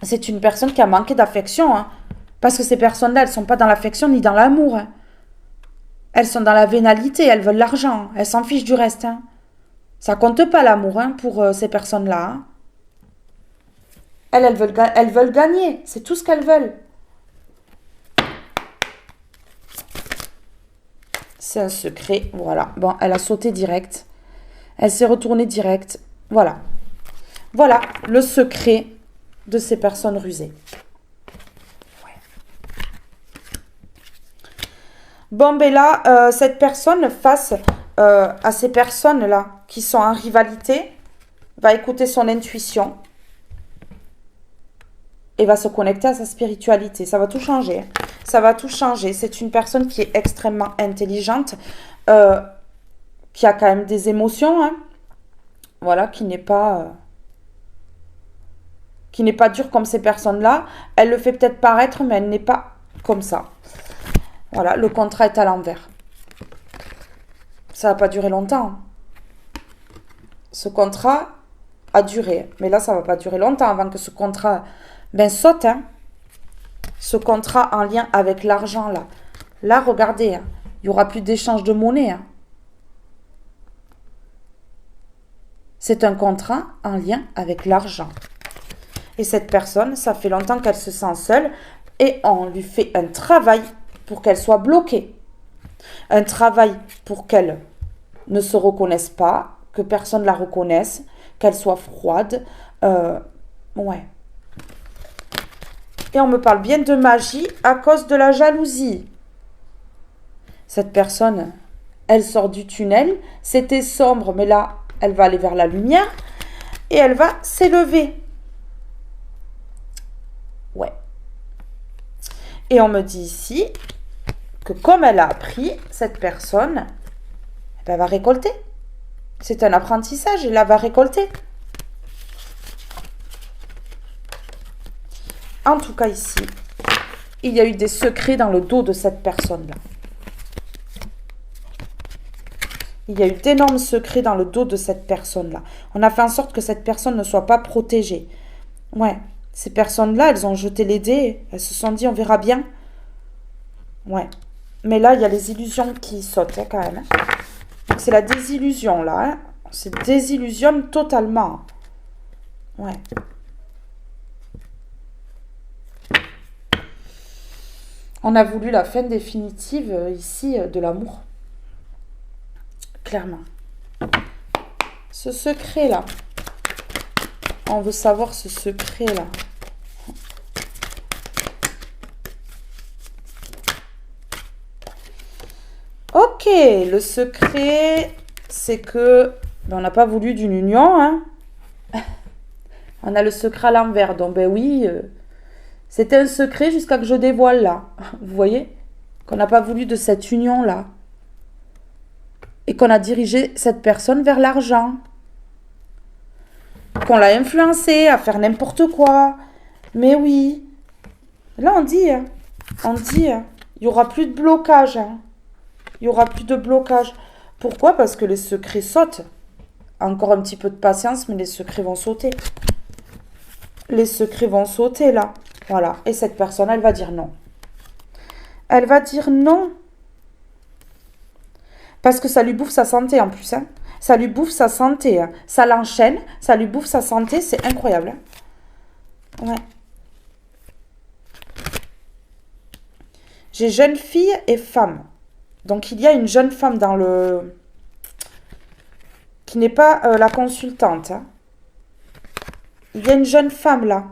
C'est une personne qui a manqué d'affection. Hein. Parce que ces personnes-là, elles ne sont pas dans l'affection ni dans l'amour. Hein. Elles sont dans la vénalité. Elles veulent l'argent. Elles s'en fichent du reste. Hein. Ça compte pas l'amour hein, pour ces personnes-là. Hein. Elles veulent gagner. C'est tout ce qu'elles veulent. C'est un secret. Voilà. Bon, elle a sauté direct. Elle s'est retournée direct. Voilà. Voilà le secret de ces personnes rusées. Ouais. Bon, ben là, cette personne face à ces personnes-là qui sont en rivalité va écouter son intuition. Et va se connecter à sa spiritualité. Ça va tout changer. Ça va tout changer. C'est une personne qui est extrêmement intelligente, qui a quand même des émotions, hein. Voilà, qui n'est pas dure comme ces personnes-là. Elle le fait peut-être paraître, mais elle n'est pas comme ça. Voilà, le contrat est à l'envers. Ça va pas durer longtemps. Ce contrat a duré, mais là, ça va pas durer longtemps avant que ce contrat... saute, hein. Ce contrat en lien avec l'argent, là. Là, regardez, hein. Il n'y aura plus d'échange de monnaie. Hein. C'est un contrat en lien avec l'argent. Et cette personne, ça fait longtemps qu'elle se sent seule et on lui fait un travail pour qu'elle soit bloquée. Un travail pour qu'elle ne se reconnaisse pas, que personne ne la reconnaisse, qu'elle soit froide. Ouais. Et on me parle bien de magie à cause de la jalousie. Cette personne, elle sort du tunnel. C'était sombre, mais là, elle va aller vers la lumière. et elle va s'élever. Ouais. Et on me dit ici que comme elle a appris, cette personne, elle va récolter. C'est un apprentissage, elle va récolter. En tout cas ici, il y a eu des secrets dans le dos de cette personne-là. Il y a eu d'énormes secrets dans le dos de cette personne-là. On a fait en sorte que cette personne ne soit pas protégée. Ouais, ces personnes-là, elles ont jeté les dés. Elles se sont dit, on verra bien. Ouais. Mais là, il y a les illusions qui sautent quand même. Donc, c'est la désillusion, là. On se désillusionne totalement. Ouais. On a voulu la fin définitive, ici, de l'amour. Clairement. Ce secret-là. On veut savoir ce secret-là. Ok, le secret, c'est que on n'a pas voulu d'une union. Hein. On a le secret à l'envers. Donc, ben oui, c'était un secret jusqu'à que je dévoile là. Vous voyez? Qu'on n'a pas voulu de cette union-là. Et qu'on a dirigé cette personne vers l'argent. Qu'on l'a influencé à faire n'importe quoi. Mais oui. Là, on dit, il n'y aura plus de blocage. Hein. Il n'y aura plus de blocage. Pourquoi? Parce que les secrets sautent. Encore un petit peu de patience, mais les secrets vont sauter. Les secrets vont sauter, là. Voilà. Et cette personne, elle va dire non. Elle va dire non. Parce que ça lui bouffe sa santé, en plus. Hein. Ça lui bouffe sa santé. Hein. Ça l'enchaîne. Ça lui bouffe sa santé. C'est incroyable. Hein. Ouais. J'ai jeune fille et femme. Donc, il y a une jeune femme dans le... qui n'est pas la consultante. Hein. Il y a une jeune femme, là.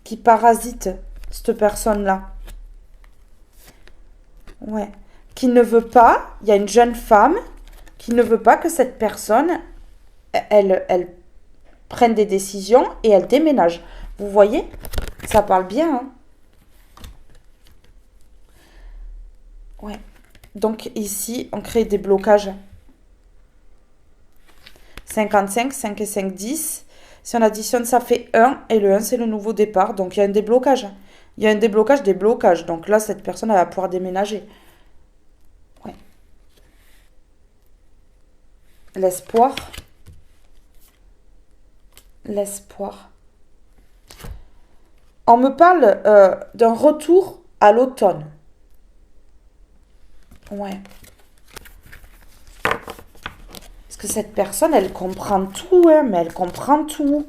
Qui parasite cette personne-là. Ouais. Qui ne veut pas... Il y a une jeune femme qui ne veut pas que cette personne, elle prenne des décisions et elle déménage. Vous voyez? Ça parle bien, hein. Ouais. Donc ici, on crée des blocages. 55, 5 et 5, 10. Si on additionne, ça fait 1. Et le 1, c'est le nouveau départ. Donc il y a un déblocage. Il y a un déblocage des blocages. Donc là, cette personne, elle va pouvoir déménager. Ouais. L'espoir. L'espoir. On me parle d'un retour à l'automne. Ouais. Parce que cette personne, elle comprend tout, hein, mais elle comprend tout.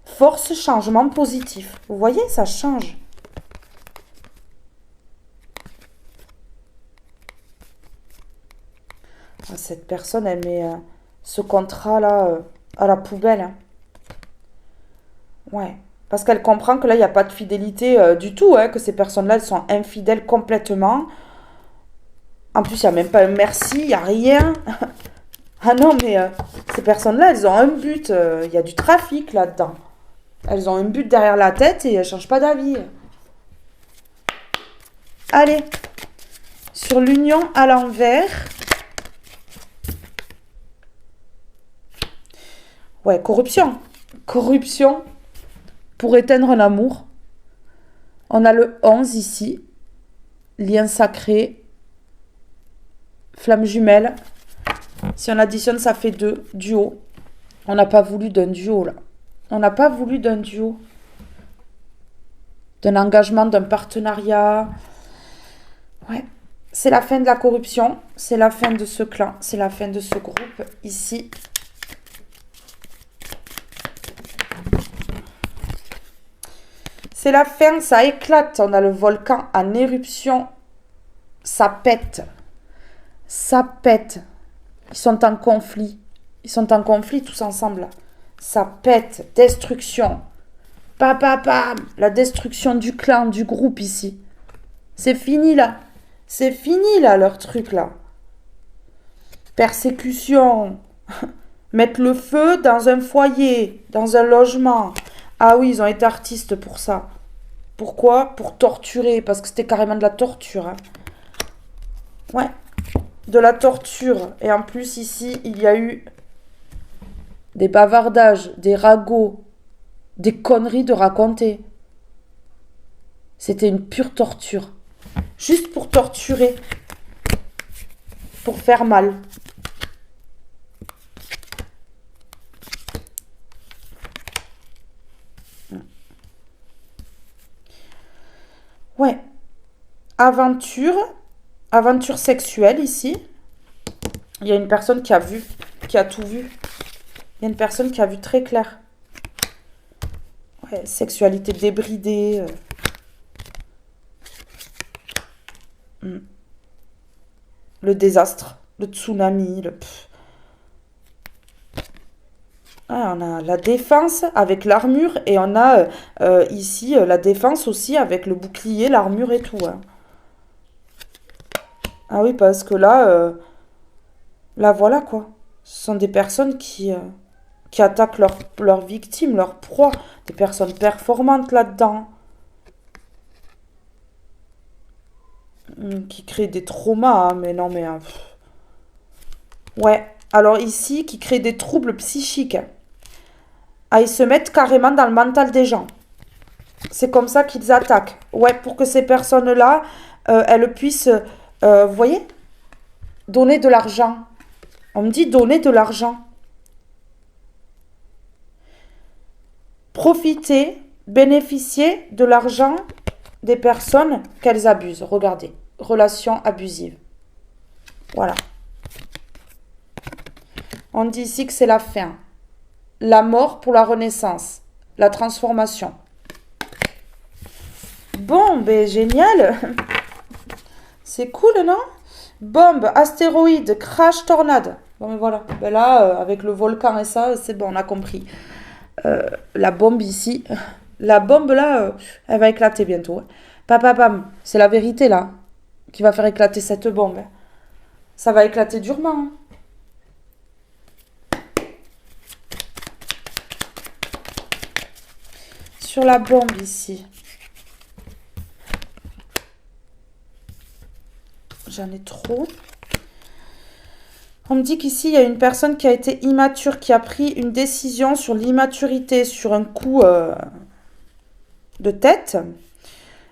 Force, changement positif. Vous voyez, ça change. Cette personne, elle met ce contrat-là à la poubelle. Hein. Ouais. Parce qu'elle comprend que là, il n'y a pas de fidélité du tout, hein, que ces personnes-là, elles sont infidèles complètement. En plus, il n'y a même pas un merci, il n'y a rien. Ah non, mais ces personnes-là, elles ont un but. Il y a du trafic là-dedans. Elles ont un but derrière la tête et elles ne changent pas d'avis. Allez. Sur l'union à l'envers. Ouais, corruption. Corruption pour éteindre un amour. On a le 11 ici. Lien sacré. Flamme jumelle. Si on additionne, ça fait 2. Duo. On n'a pas voulu d'un duo, là. On n'a pas voulu d'un duo. D'un engagement, d'un partenariat. Ouais. C'est la fin de la corruption. C'est la fin de ce clan. C'est la fin de ce groupe. Ici. C'est la fin. Ça éclate. On a le volcan en éruption. Ça pète. Ça pète. Ils sont en conflit. Ils sont en conflit tous ensemble. Ça pète. Destruction. Pam, pam, pam. La destruction du clan, du groupe ici. C'est fini là. C'est fini là, leur truc là. Persécution. Mettre le feu dans un foyer, dans un logement. Ah oui, ils ont été artistes pour ça. Pourquoi? Pour torturer, parce que c'était carrément de la torture. Hein. Ouais, de la torture. Et en plus, ici, il y a eu des bavardages, des ragots, des conneries de raconter. C'était une pure torture. Juste pour torturer. Pour faire mal. Ouais. Aventure. Aventure sexuelle ici. Il y a une personne qui a vu, qui a tout vu. Il y a une personne qui a vu très clair. Ouais, sexualité débridée. Le désastre, le tsunami, Ah, on a la défense avec l'armure et on a ici la défense aussi avec le bouclier, l'armure et tout. Hein. Ah oui, parce que là voilà quoi. Ce sont des personnes qui attaquent leurs victimes, leurs proies, des personnes performantes là-dedans. Qui créent des traumas, hein, mais non mais... Ouais, alors ici, qui créent des troubles psychiques. Ah, ils se mettent carrément dans le mental des gens. C'est comme ça qu'ils attaquent. Ouais, pour que ces personnes-là, elles puissent, vous voyez, donner de l'argent. On me dit donner de l'argent. Profiter, bénéficier de l'argent des personnes qu'elles abusent. Regardez, relations abusives. Voilà. On dit ici que c'est la fin. La mort pour la renaissance. La transformation. Bon, ben génial. C'est cool, non? Bombe, astéroïde, crash, tornade. Bon, mais voilà. Ben là, avec le volcan et ça, c'est bon, on a compris. La bombe ici. La bombe là, elle va éclater bientôt. Papa, pam. C'est la vérité là. Qui va faire éclater cette bombe. Ça va éclater durement. Hein. Sur la bombe ici. J'en ai trop. On me dit qu'ici, il y a une personne qui a été immature, qui a pris une décision sur l'immaturité, sur un coup de tête.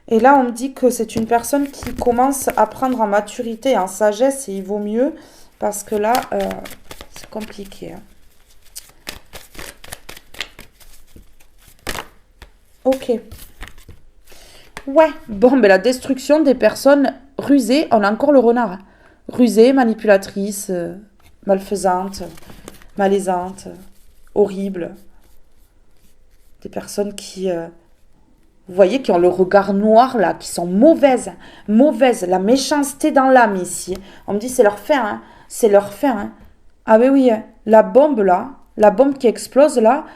Et là, on me dit que c'est une personne qui commence à prendre en maturité, en sagesse, et il vaut mieux, parce que là, c'est compliqué. Hein. Ok. Ouais. Bon, mais la destruction des personnes rusées, on a encore le renard. Rusée, manipulatrice, malfaisante, malaisante, horrible. Des personnes qui, vous voyez, qui ont le regard noir là, qui sont mauvaises. Mauvaises, la méchanceté dans l'âme ici. On me dit c'est leur fin, hein. C'est leur fin. Hein. Ah oui, oui, hein. La bombe là, la bombe qui explose là,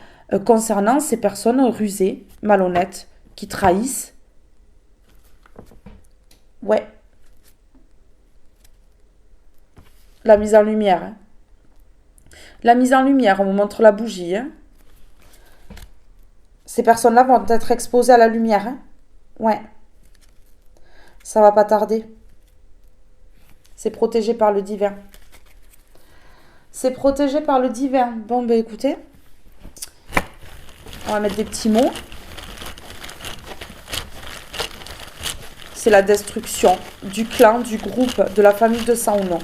concernant ces personnes rusées, malhonnêtes, qui trahissent. Ouais. La mise en lumière. Hein. La mise en lumière, on vous montre la bougie. Hein. Ces personnes-là vont être exposées à la lumière. Hein. Ouais. Ça va pas tarder. C'est protégé par le divin. C'est protégé par le divin. Bon, ben écoutez. On va mettre des petits mots. C'est la destruction du clan, du groupe, de la famille de sang ou non.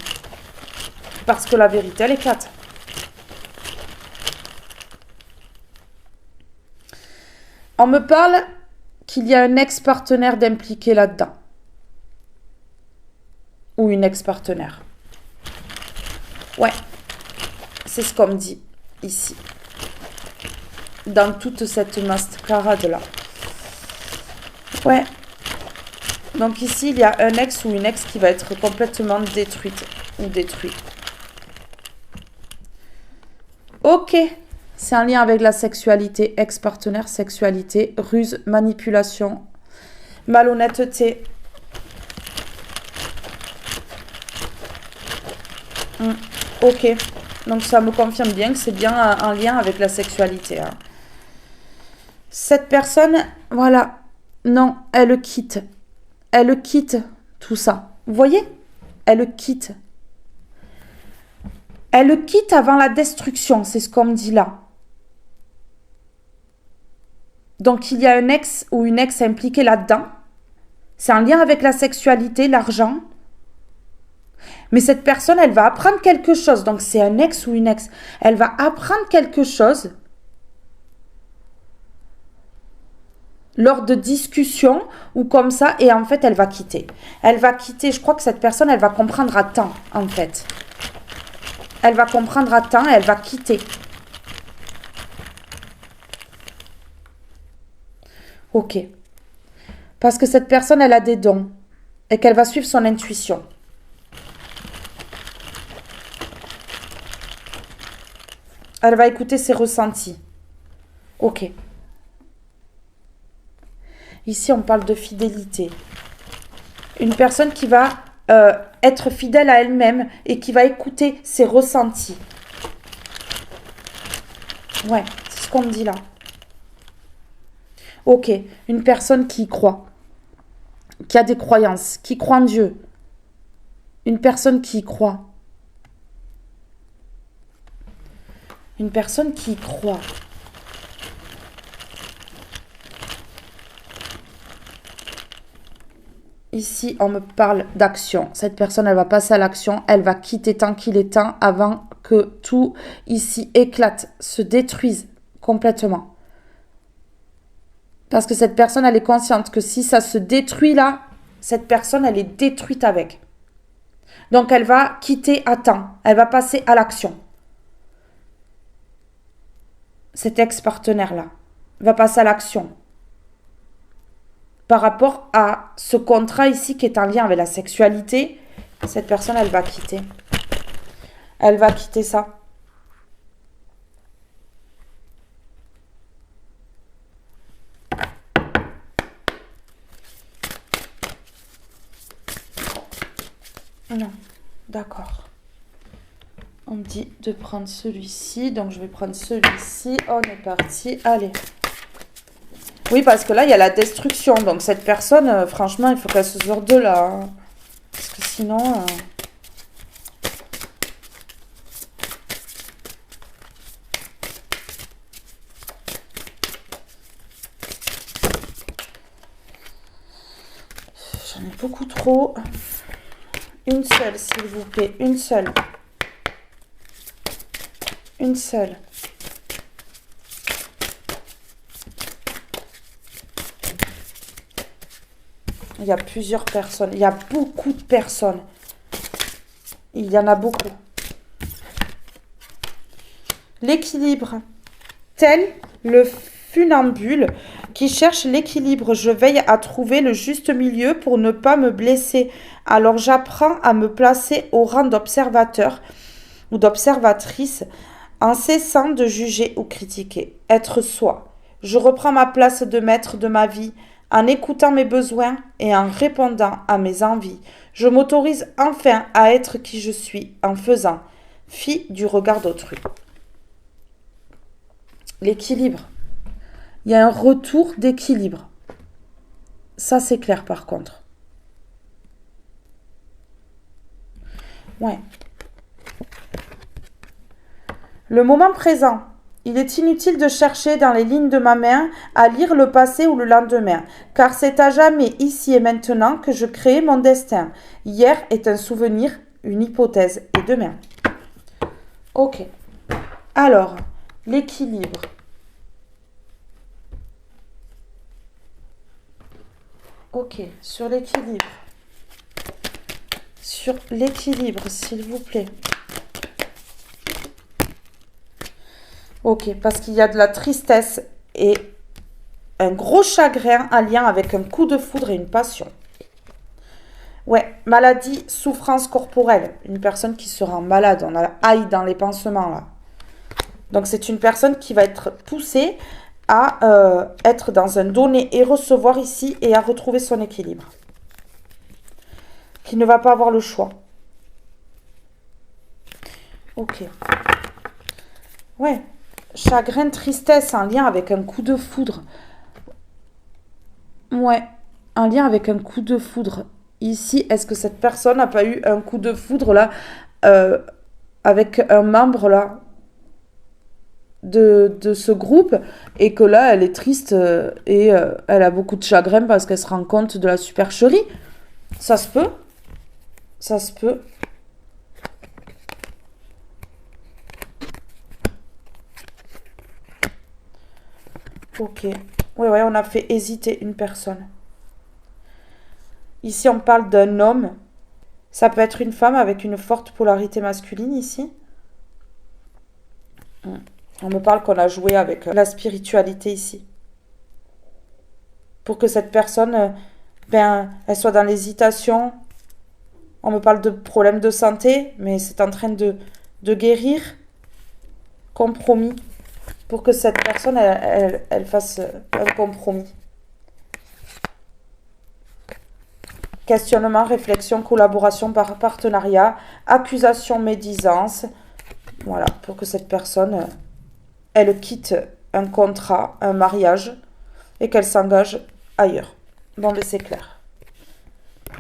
Parce que la vérité, elle éclate. On me parle qu'il y a un ex-partenaire d'impliqué là-dedans. Ou une ex-partenaire. Ouais. C'est ce qu'on me dit ici. Dans toute cette mascarade-là. Ouais. Donc ici, il y a un ex ou une ex qui va être complètement détruite ou détruit. Ok. C'est en lien avec la sexualité, ex-partenaire, sexualité, ruse, manipulation, malhonnêteté. Ok. Donc ça me confirme bien que c'est bien en lien avec la sexualité. Hein. Cette personne, voilà, non, elle quitte. Elle quitte tout ça. Vous voyez? Elle quitte. Elle quitte avant la destruction, c'est ce qu'on me dit là. Donc il y a un ex ou une ex impliquée là-dedans. C'est en lien avec la sexualité, l'argent. Mais cette personne, elle va apprendre quelque chose. Donc c'est un ex ou une ex. Elle va apprendre quelque chose lors de discussions ou comme ça. Et en fait, elle va quitter. Elle va quitter. Je crois que cette personne, elle va comprendre à temps, en fait. Elle va comprendre à temps et elle va quitter. Ok. Parce que cette personne, elle a des dons et qu'elle va suivre son intuition. Elle va écouter ses ressentis. Ok. Ici, on parle de fidélité. Une personne qui va être fidèle à elle-même et qui va écouter ses ressentis. Ouais, c'est ce qu'on me dit là. Ok, une personne qui y croit, qui a des croyances, qui croit en Dieu. Une personne qui y croit. Une personne qui y croit. Ici, on me parle d'action. Cette personne, elle va passer à l'action. Elle va quitter tant qu'il est temps avant que tout ici éclate, se détruise complètement. Parce que cette personne, elle est consciente que si ça se détruit là, cette personne, elle est détruite avec. Donc, elle va quitter à temps. Elle va passer à l'action. Cet ex-partenaire-là va passer à l'action. Par rapport à ce contrat ici qui est en lien avec la sexualité, cette personne, elle va quitter. Elle va quitter ça. Non, d'accord. On me dit de prendre celui-ci, donc je vais prendre celui-ci. On est parti, allez. Oui, parce que là, il y a la destruction. Donc, cette personne, franchement, il faut qu'elle se sorte de là. Hein. Parce que sinon... J'en ai beaucoup trop. Une seule, s'il vous plaît. Une seule. Une seule. Il y a plusieurs personnes. Il y a beaucoup de personnes. Il y en a beaucoup. L'équilibre. Tel le funambule qui cherche l'équilibre. Je veille à trouver le juste milieu pour ne pas me blesser. Alors j'apprends à me placer au rang d'observateur ou d'observatrice en cessant de juger ou critiquer. Être soi. Je reprends ma place de maître de ma vie en écoutant mes besoins et en répondant à mes envies. Je m'autorise enfin à être qui je suis en faisant fi du regard d'autrui. L'équilibre. Il y a un retour d'équilibre. Ça, c'est clair par contre. Ouais. Le moment présent. Il est inutile de chercher dans les lignes de ma main à lire le passé ou le lendemain, car c'est à jamais, ici et maintenant, que je crée mon destin. Hier est un souvenir, une hypothèse, et demain. Ok. Alors, l'équilibre. Ok, sur l'équilibre. Sur l'équilibre, s'il vous plaît. Ok, parce qu'il y a de la tristesse et un gros chagrin en lien avec un coup de foudre et une passion. Ouais, maladie, souffrance corporelle. Une personne qui se rend malade. On a la haille dans les pansements là. Donc c'est une personne qui va être poussée à être dans un donner et recevoir ici et à retrouver son équilibre. Qui ne va pas avoir le choix. Ok. Ouais. Chagrin, tristesse, un lien avec un coup de foudre. Ouais. Un lien avec un coup de foudre. Ici, est-ce que cette personne n'a pas eu un coup de foudre là euh, avec un membre là de ce groupe et que là, elle est triste et elle a beaucoup de chagrin parce qu'elle se rend compte de la supercherie? Ça se peut. Ça se peut. Ok. Ouais, ouais, on a fait hésiter une personne. Ici, on parle d'un homme. Ça peut être une femme avec une forte polarité masculine ici. On me parle qu'on a joué avec la spiritualité ici. Pour que cette personne, ben, elle soit dans l'hésitation. On me parle de problèmes de santé, mais c'est en train de guérir. Compromis. Pour que cette personne, elle fasse un compromis. Questionnement, réflexion, collaboration, partenariat, accusation, médisance. Voilà, pour que cette personne, elle quitte un contrat, un mariage, et qu'elle s'engage ailleurs. Bon, mais c'est clair.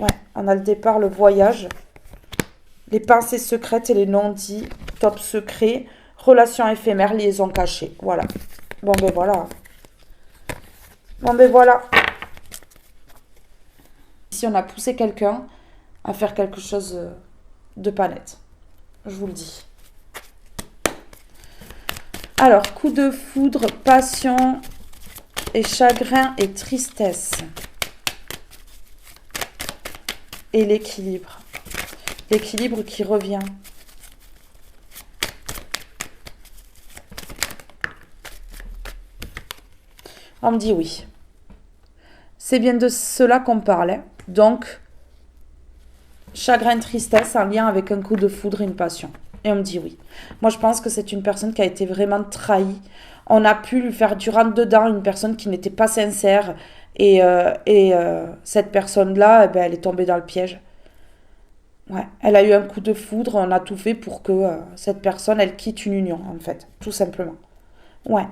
Ouais, on a le départ, le voyage, les pensées secrètes et les non-dits, top secret, relations éphémères, liaisons cachées. Voilà. Bon, ben voilà. Bon, ben voilà. Ici, on a poussé quelqu'un à faire quelque chose de pas net. Je vous le dis. Alors, coup de foudre, passion et chagrin et tristesse. Et l'équilibre. L'équilibre qui revient. On me dit oui. C'est bien de cela qu'on parlait. Donc, chagrin, tristesse, en lien avec un coup de foudre et une passion. Et on me dit oui. Moi, je pense que c'est une personne qui a été vraiment trahie. On a pu lui faire du rentre-dedans, une personne qui n'était pas sincère. Et cette personne-là, eh ben, elle est tombée dans le piège. Ouais, elle a eu un coup de foudre. On a tout fait pour que cette personne, elle quitte une union, en fait. Tout simplement. Ouais.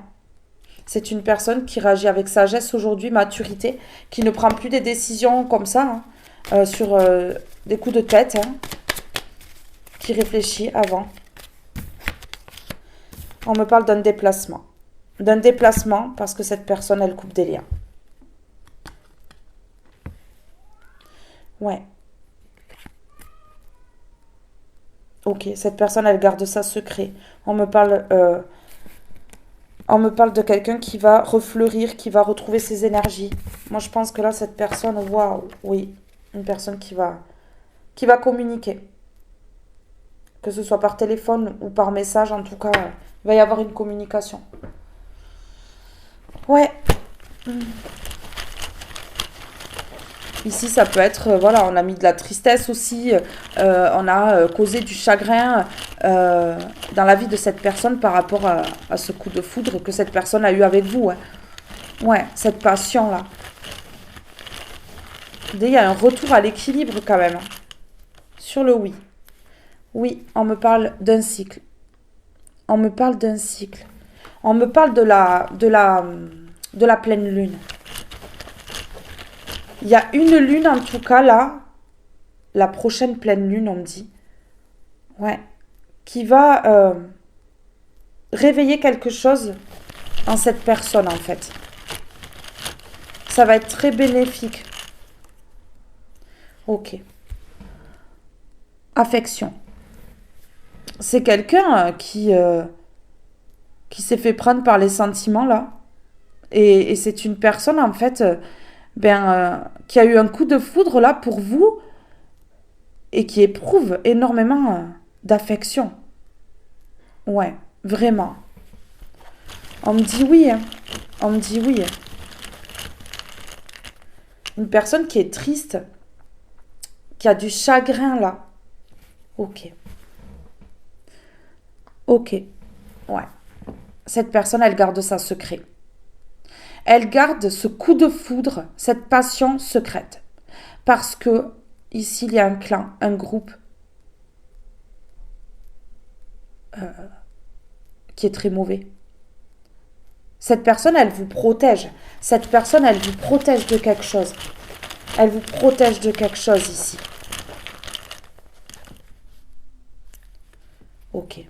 C'est une personne qui réagit avec sagesse aujourd'hui, maturité, qui ne prend plus des décisions comme ça, hein, sur des coups de tête, hein, qui réfléchit avant. On me parle d'un déplacement. D'un déplacement parce que cette personne, elle coupe des liens. Ouais. Ok, cette personne, elle garde ça secret. On me parle de quelqu'un qui va refleurir, qui va retrouver ses énergies. Moi, je pense que là, cette personne, waouh, oui, une personne qui va communiquer. Que ce soit par téléphone ou par message, en tout cas, il va y avoir une communication. Ouais. Ici, ça peut être, voilà, on a mis de la tristesse aussi, on a causé du chagrin dans la vie de cette personne par rapport à ce coup de foudre que cette personne a eu avec vous. Hein. Ouais, cette passion-là. Il y a un retour à l'équilibre quand même. Hein. Sur le oui. Oui, on me parle d'un cycle. On me parle d'un cycle. On me parle de la pleine lune. Il y a une lune en tout cas là, la prochaine pleine lune on me dit, ouais, qui va réveiller quelque chose en cette personne en fait. Ça va être très bénéfique. Ok. Affection. C'est quelqu'un qui s'est fait prendre par les sentiments là. Et c'est une personne en fait qui a eu un coup de foudre là pour vous et qui éprouve énormément d'affection. Ouais, vraiment. On me dit oui. Hein. On me dit oui. Une personne qui est triste, qui a du chagrin là. Ok. Ok. Ouais. Cette personne, elle garde ça secret. Elle garde ce coup de foudre, cette passion secrète. Parce que ici, il y a un clan, un groupe qui est très mauvais. Cette personne, elle vous protège. Cette personne, elle vous protège de quelque chose. Elle vous protège de quelque chose ici. Ok.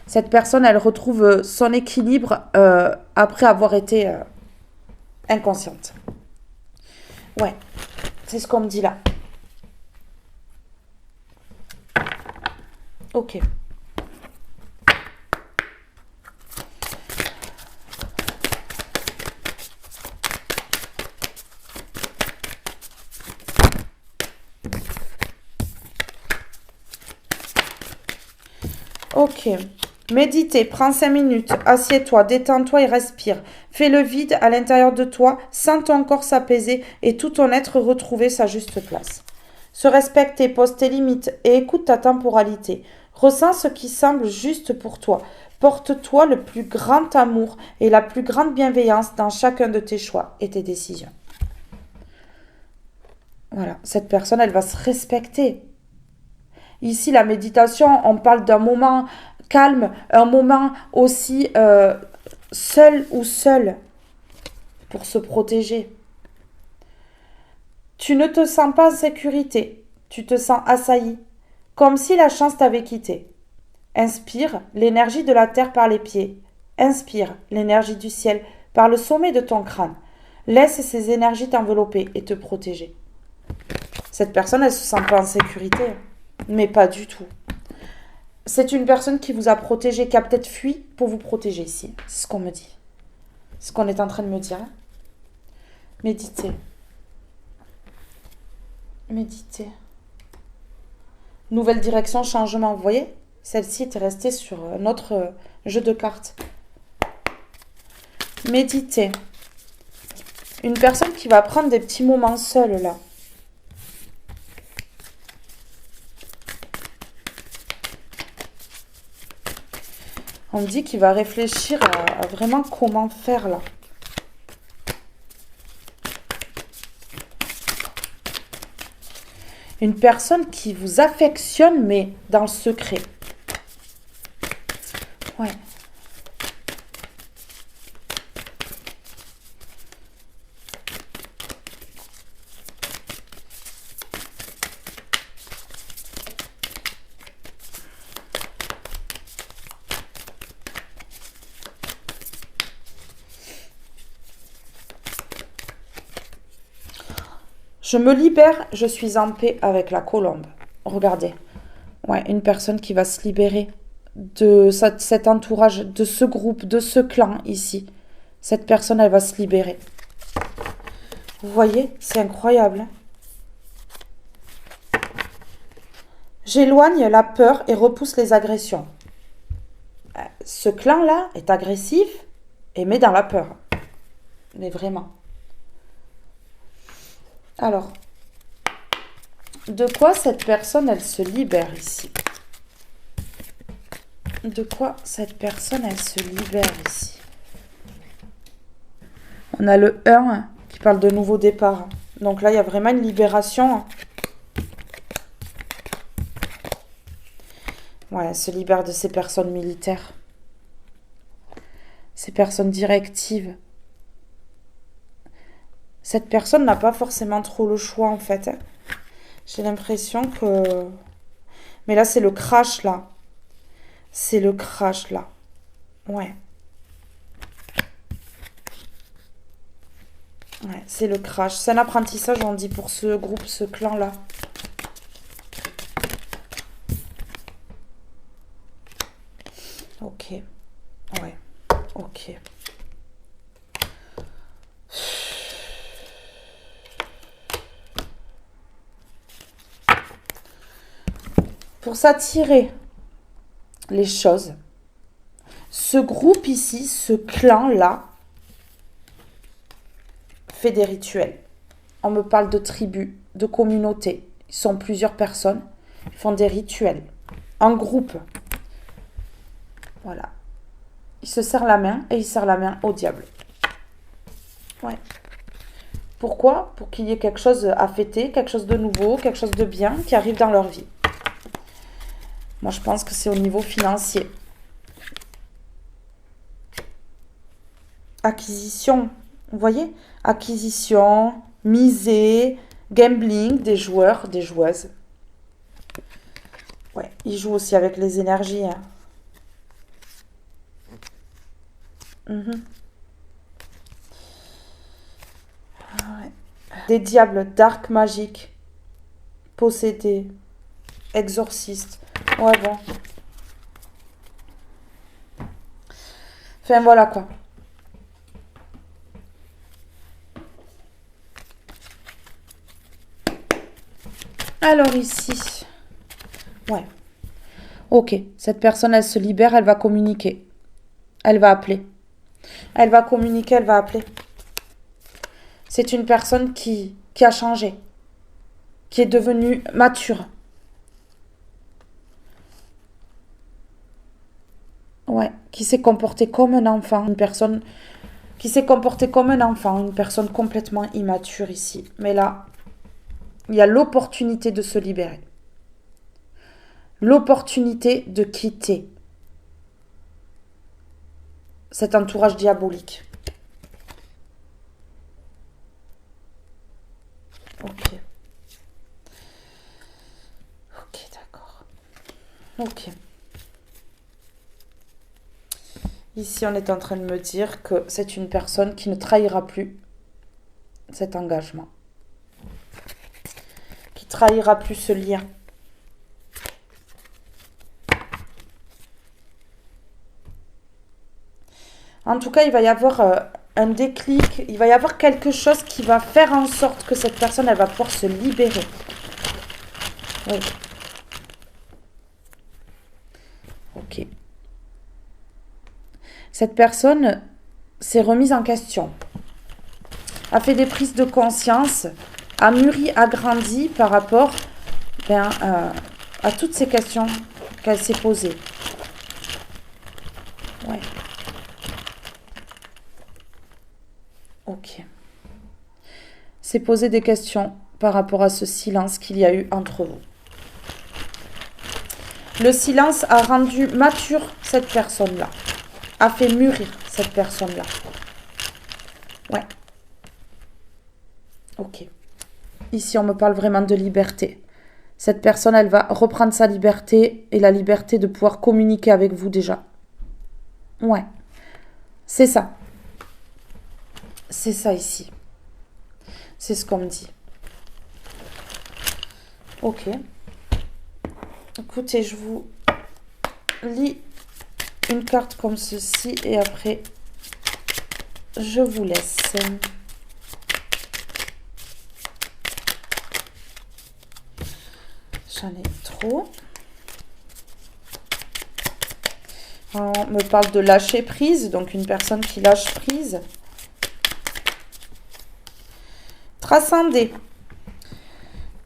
Cette personne, elle retrouve son équilibre après avoir été inconsciente. Ouais, c'est ce qu'on me dit là. Ok. Ok. Méditez, prends 5 minutes, assieds-toi, détends-toi et respire. Fais le vide à l'intérieur de toi, sens ton corps s'apaiser et tout ton être retrouver sa juste place. Se respecter, pose tes limites et écoute ta temporalité. Ressens ce qui semble juste pour toi. Porte-toi le plus grand amour et la plus grande bienveillance dans chacun de tes choix et tes décisions. Voilà, cette personne, elle va se respecter. Ici, la méditation, on parle d'un moment calme, un moment aussi seul ou seul pour se protéger. Tu ne te sens pas en sécurité, tu te sens assailli, comme si la chance t'avait quitté. Inspire l'énergie de la terre par les pieds. Inspire l'énergie du ciel par le sommet de ton crâne. Laisse ces énergies t'envelopper et te protéger. Cette personne, elle ne se sent pas en sécurité, mais pas du tout. C'est une personne qui vous a protégé, qui a peut-être fui pour vous protéger ici. C'est ce qu'on me dit. C'est ce qu'on est en train de me dire. Méditez. Méditez. Nouvelle direction, changement. Vous voyez, celle-ci était restée sur notre jeu de cartes. Méditez. Une personne qui va prendre des petits moments seuls là. On me dit qu'il va réfléchir à vraiment comment faire là. Une personne qui vous affectionne, mais dans le secret. Ouais. Je me libère, je suis en paix avec la colombe. Regardez. Ouais, une personne qui va se libérer de cet entourage, de ce groupe, de ce clan ici. Cette personne, elle va se libérer. Vous voyez, c'est incroyable. J'éloigne la peur et repousse les agressions. Ce clan-là est agressif et met dans la peur. Mais vraiment. Alors, de quoi cette personne, elle se libère ici? De quoi cette personne, elle se libère ici? On a le 1 qui parle de nouveau départ. Donc là, il y a vraiment une libération. Ouais, elle se libère de ces personnes militaires. Ces personnes directives. Cette personne n'a pas forcément trop le choix, en fait. J'ai l'impression que... Mais là, c'est le crash, là. C'est le crash, là. Ouais. Ouais, c'est le crash. C'est un apprentissage, on dit, pour ce groupe, ce clan-là. Ok. Ouais. Ok. Pour s'attirer les choses, ce groupe ici, ce clan-là, fait des rituels. On me parle de tribus, de communautés. Ils sont plusieurs personnes. Ils font des rituels. En groupe. Voilà. Ils se serrent la main et ils serrent la main au diable. Ouais. Pourquoi? Pour qu'il y ait quelque chose à fêter, quelque chose de nouveau, quelque chose de bien qui arrive dans leur vie. Moi, je pense que c'est au niveau financier. acquisition. Vous voyez? Acquisition, miser, gambling, des joueurs, des joueuses. Ouais, il joue aussi avec les énergies. Hein. Mhm. Ouais. Des diables, dark magique, possédés, exorcistes. Ouais, bon. Enfin, voilà quoi. Alors ici, ouais. Ok, cette personne, elle se libère, elle va communiquer. Elle va appeler. Elle va communiquer, elle va appeler. C'est une personne qui a changé, qui est devenue mature. Ouais, qui s'est comportée comme un enfant. Une personne qui s'est comportée comme un enfant. Une personne complètement immature ici. Mais là, il y a l'opportunité de se libérer. L'opportunité de quitter cet entourage diabolique. Ok. Ok, d'accord. Ok. Ici, on est en train de me dire que c'est une personne qui ne trahira plus cet engagement. Qui trahira plus ce lien. En tout cas, il va y avoir un déclic, il va y avoir quelque chose qui va faire en sorte que cette personne, elle va pouvoir se libérer. Oui. Ok. Cette personne s'est remise en question, a fait des prises de conscience, a mûri, a grandi par rapport à toutes ces questions qu'elle s'est posées. Ouais. Ok. S'est posé des questions par rapport à ce silence qu'il y a eu entre vous. Le silence a rendu mature cette personne-là, a fait mûrir cette personne-là. Ouais. Ok. Ici, on me parle vraiment de liberté. Cette personne, elle va reprendre sa liberté et la liberté de pouvoir communiquer avec vous déjà. Ouais. C'est ça. C'est ça ici. C'est ce qu'on me dit. Ok. Écoutez, je vous lis une carte comme ceci et après, je vous laisse. J'en ai trop. On me parle de lâcher prise, donc une personne qui lâche prise. Transcender.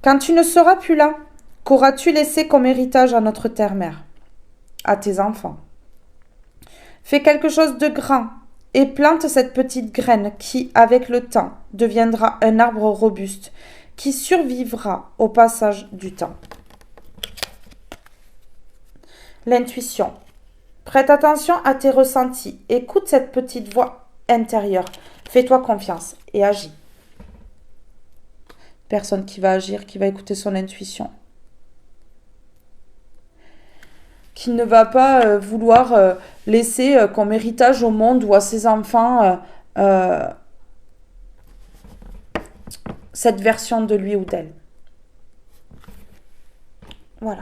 Quand tu ne seras plus là, qu'auras-tu laissé comme héritage à notre terre-mère, à tes enfants? Fais quelque chose de grand et plante cette petite graine qui, avec le temps, deviendra un arbre robuste qui survivra au passage du temps. L'intuition. Prête attention à tes ressentis. Écoute cette petite voix intérieure. Fais-toi confiance et agis. Personne qui va agir, qui va écouter son intuition. Qui ne va pas vouloir laisser comme héritage au monde ou à ses enfants cette version de lui ou d'elle. Voilà.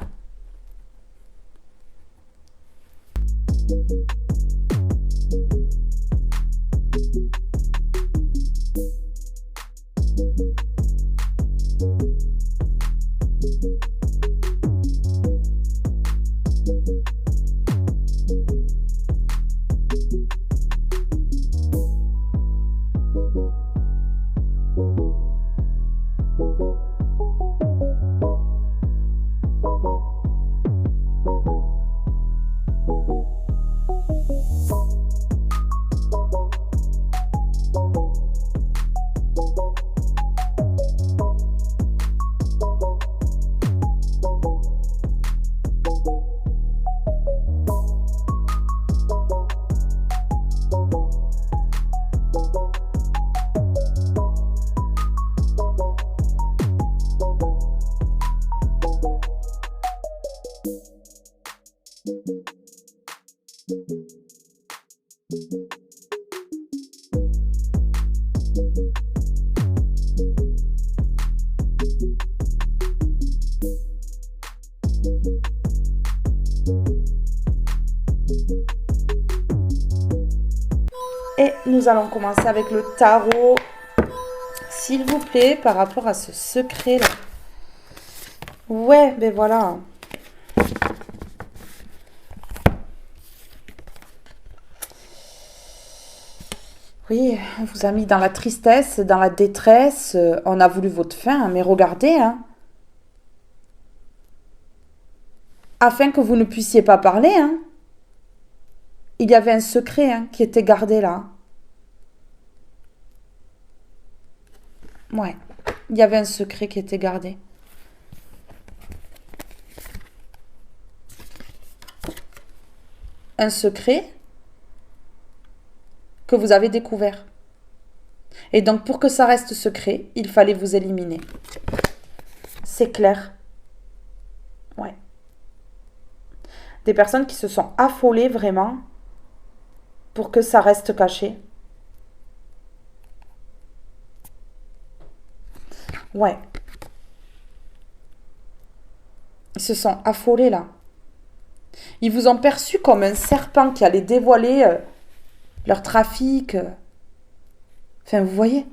nous allons commencer avec le tarot. S'il vous plaît, par rapport à ce secret-là. Ouais, ben voilà. Oui, on vous a mis dans la tristesse, dans la détresse. On a voulu votre fin, mais regardez, hein. Afin que vous ne puissiez pas parler, hein. Il y avait un secret, hein, qui était gardé là. Ouais, il y avait un secret qui était gardé. Un secret que vous avez découvert. Et donc, pour que ça reste secret, il fallait vous éliminer. C'est clair. Ouais. Des personnes qui se sont affolées vraiment pour que ça reste caché. Ouais. Ils se sont affolés là. Ils vous ont perçu comme un serpent qui allait dévoiler leur trafic. Enfin, vous voyez.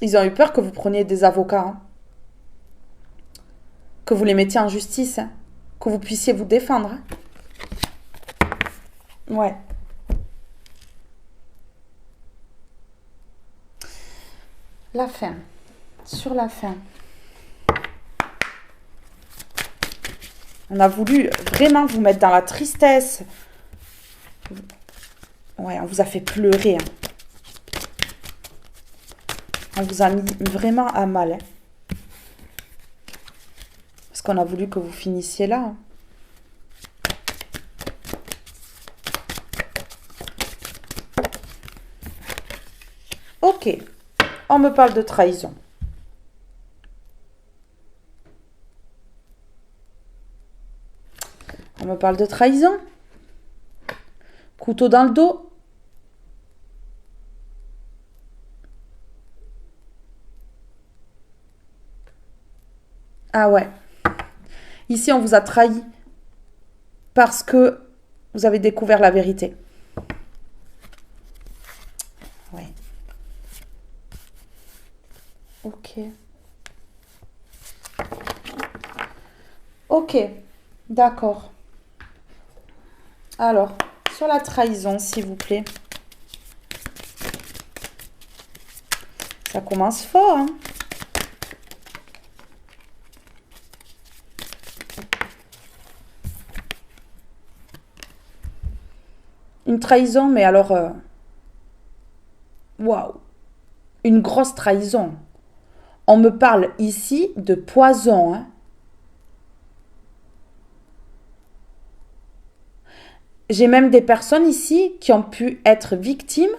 Ils ont eu peur que vous preniez des avocats. Hein. Que vous les mettiez en justice. Hein. Que vous puissiez vous défendre. Hein. Ouais. La fin. Sur la fin. On a voulu vraiment vous mettre dans la tristesse. Ouais, on vous a fait pleurer. Hein. On vous a mis vraiment à mal. Hein. Parce qu'on a voulu que vous finissiez là. Hein. Ok. On me parle de trahison. On me parle de trahison. Couteau dans le dos. Ah ouais. Ici, on vous a trahi parce que vous avez découvert la vérité. Ouais. Ok. Ok. D'accord. Alors, sur la trahison, s'il vous plaît. Ça commence fort, hein. Une trahison, mais alors... Waouh. Une grosse trahison. On me parle ici de poison, hein. J'ai même des personnes ici qui ont pu être victimes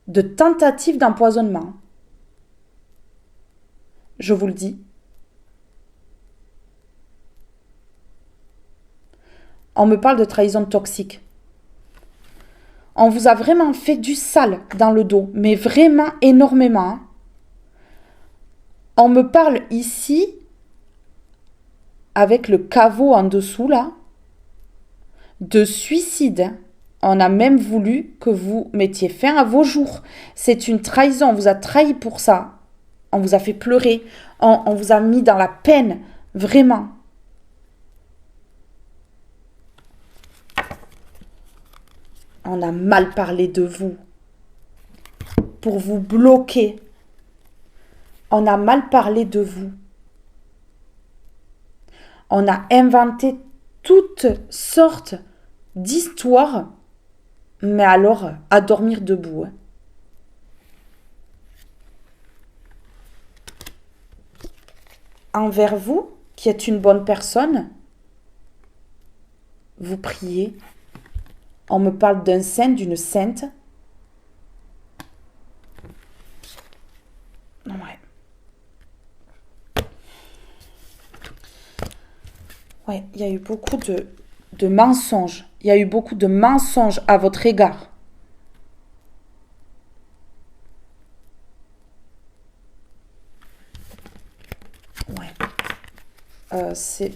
de tentatives d'empoisonnement. Je vous le dis. On me parle de trahison toxique. On vous a vraiment fait du sale dans le dos, mais vraiment énormément. On me parle ici, avec le caveau en dessous là, de suicide. On a même voulu que vous mettiez fin à vos jours. C'est une trahison, on vous a trahi pour ça. On vous a fait pleurer, on vous a mis dans la peine, vraiment. On a mal parlé de vous pour vous bloquer. On a mal parlé de vous. On a inventé toutes sortes d'histoires, mais alors à dormir debout. Envers vous, qui êtes une bonne personne, vous priez. On me parle d'un saint, d'une sainte. Ouais. Ouais, il y a eu beaucoup de mensonges. Il y a eu beaucoup de mensonges à votre égard. Ouais.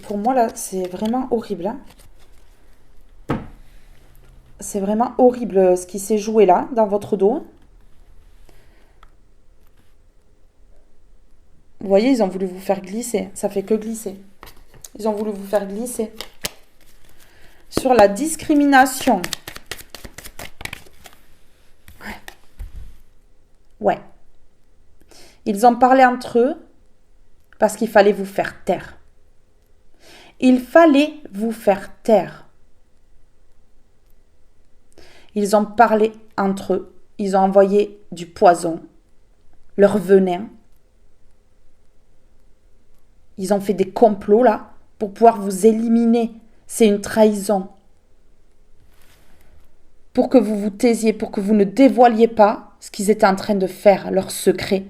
pour moi, là, c'est vraiment horrible. Hein. C'est vraiment horrible ce qui s'est joué là, dans votre dos. Vous voyez, ils ont voulu vous faire glisser. Ça fait que glisser. Ils ont voulu vous faire glisser. Sur la discrimination. Ouais. Ils ont parlé entre eux parce qu'il fallait vous faire taire. Il fallait vous faire taire. Ils ont parlé entre eux. Ils ont envoyé du poison, leur venin. Ils ont fait des complots là pour pouvoir vous éliminer. C'est une trahison. Pour que vous vous taisiez, pour que vous ne dévoiliez pas ce qu'ils étaient en train de faire, leur secret.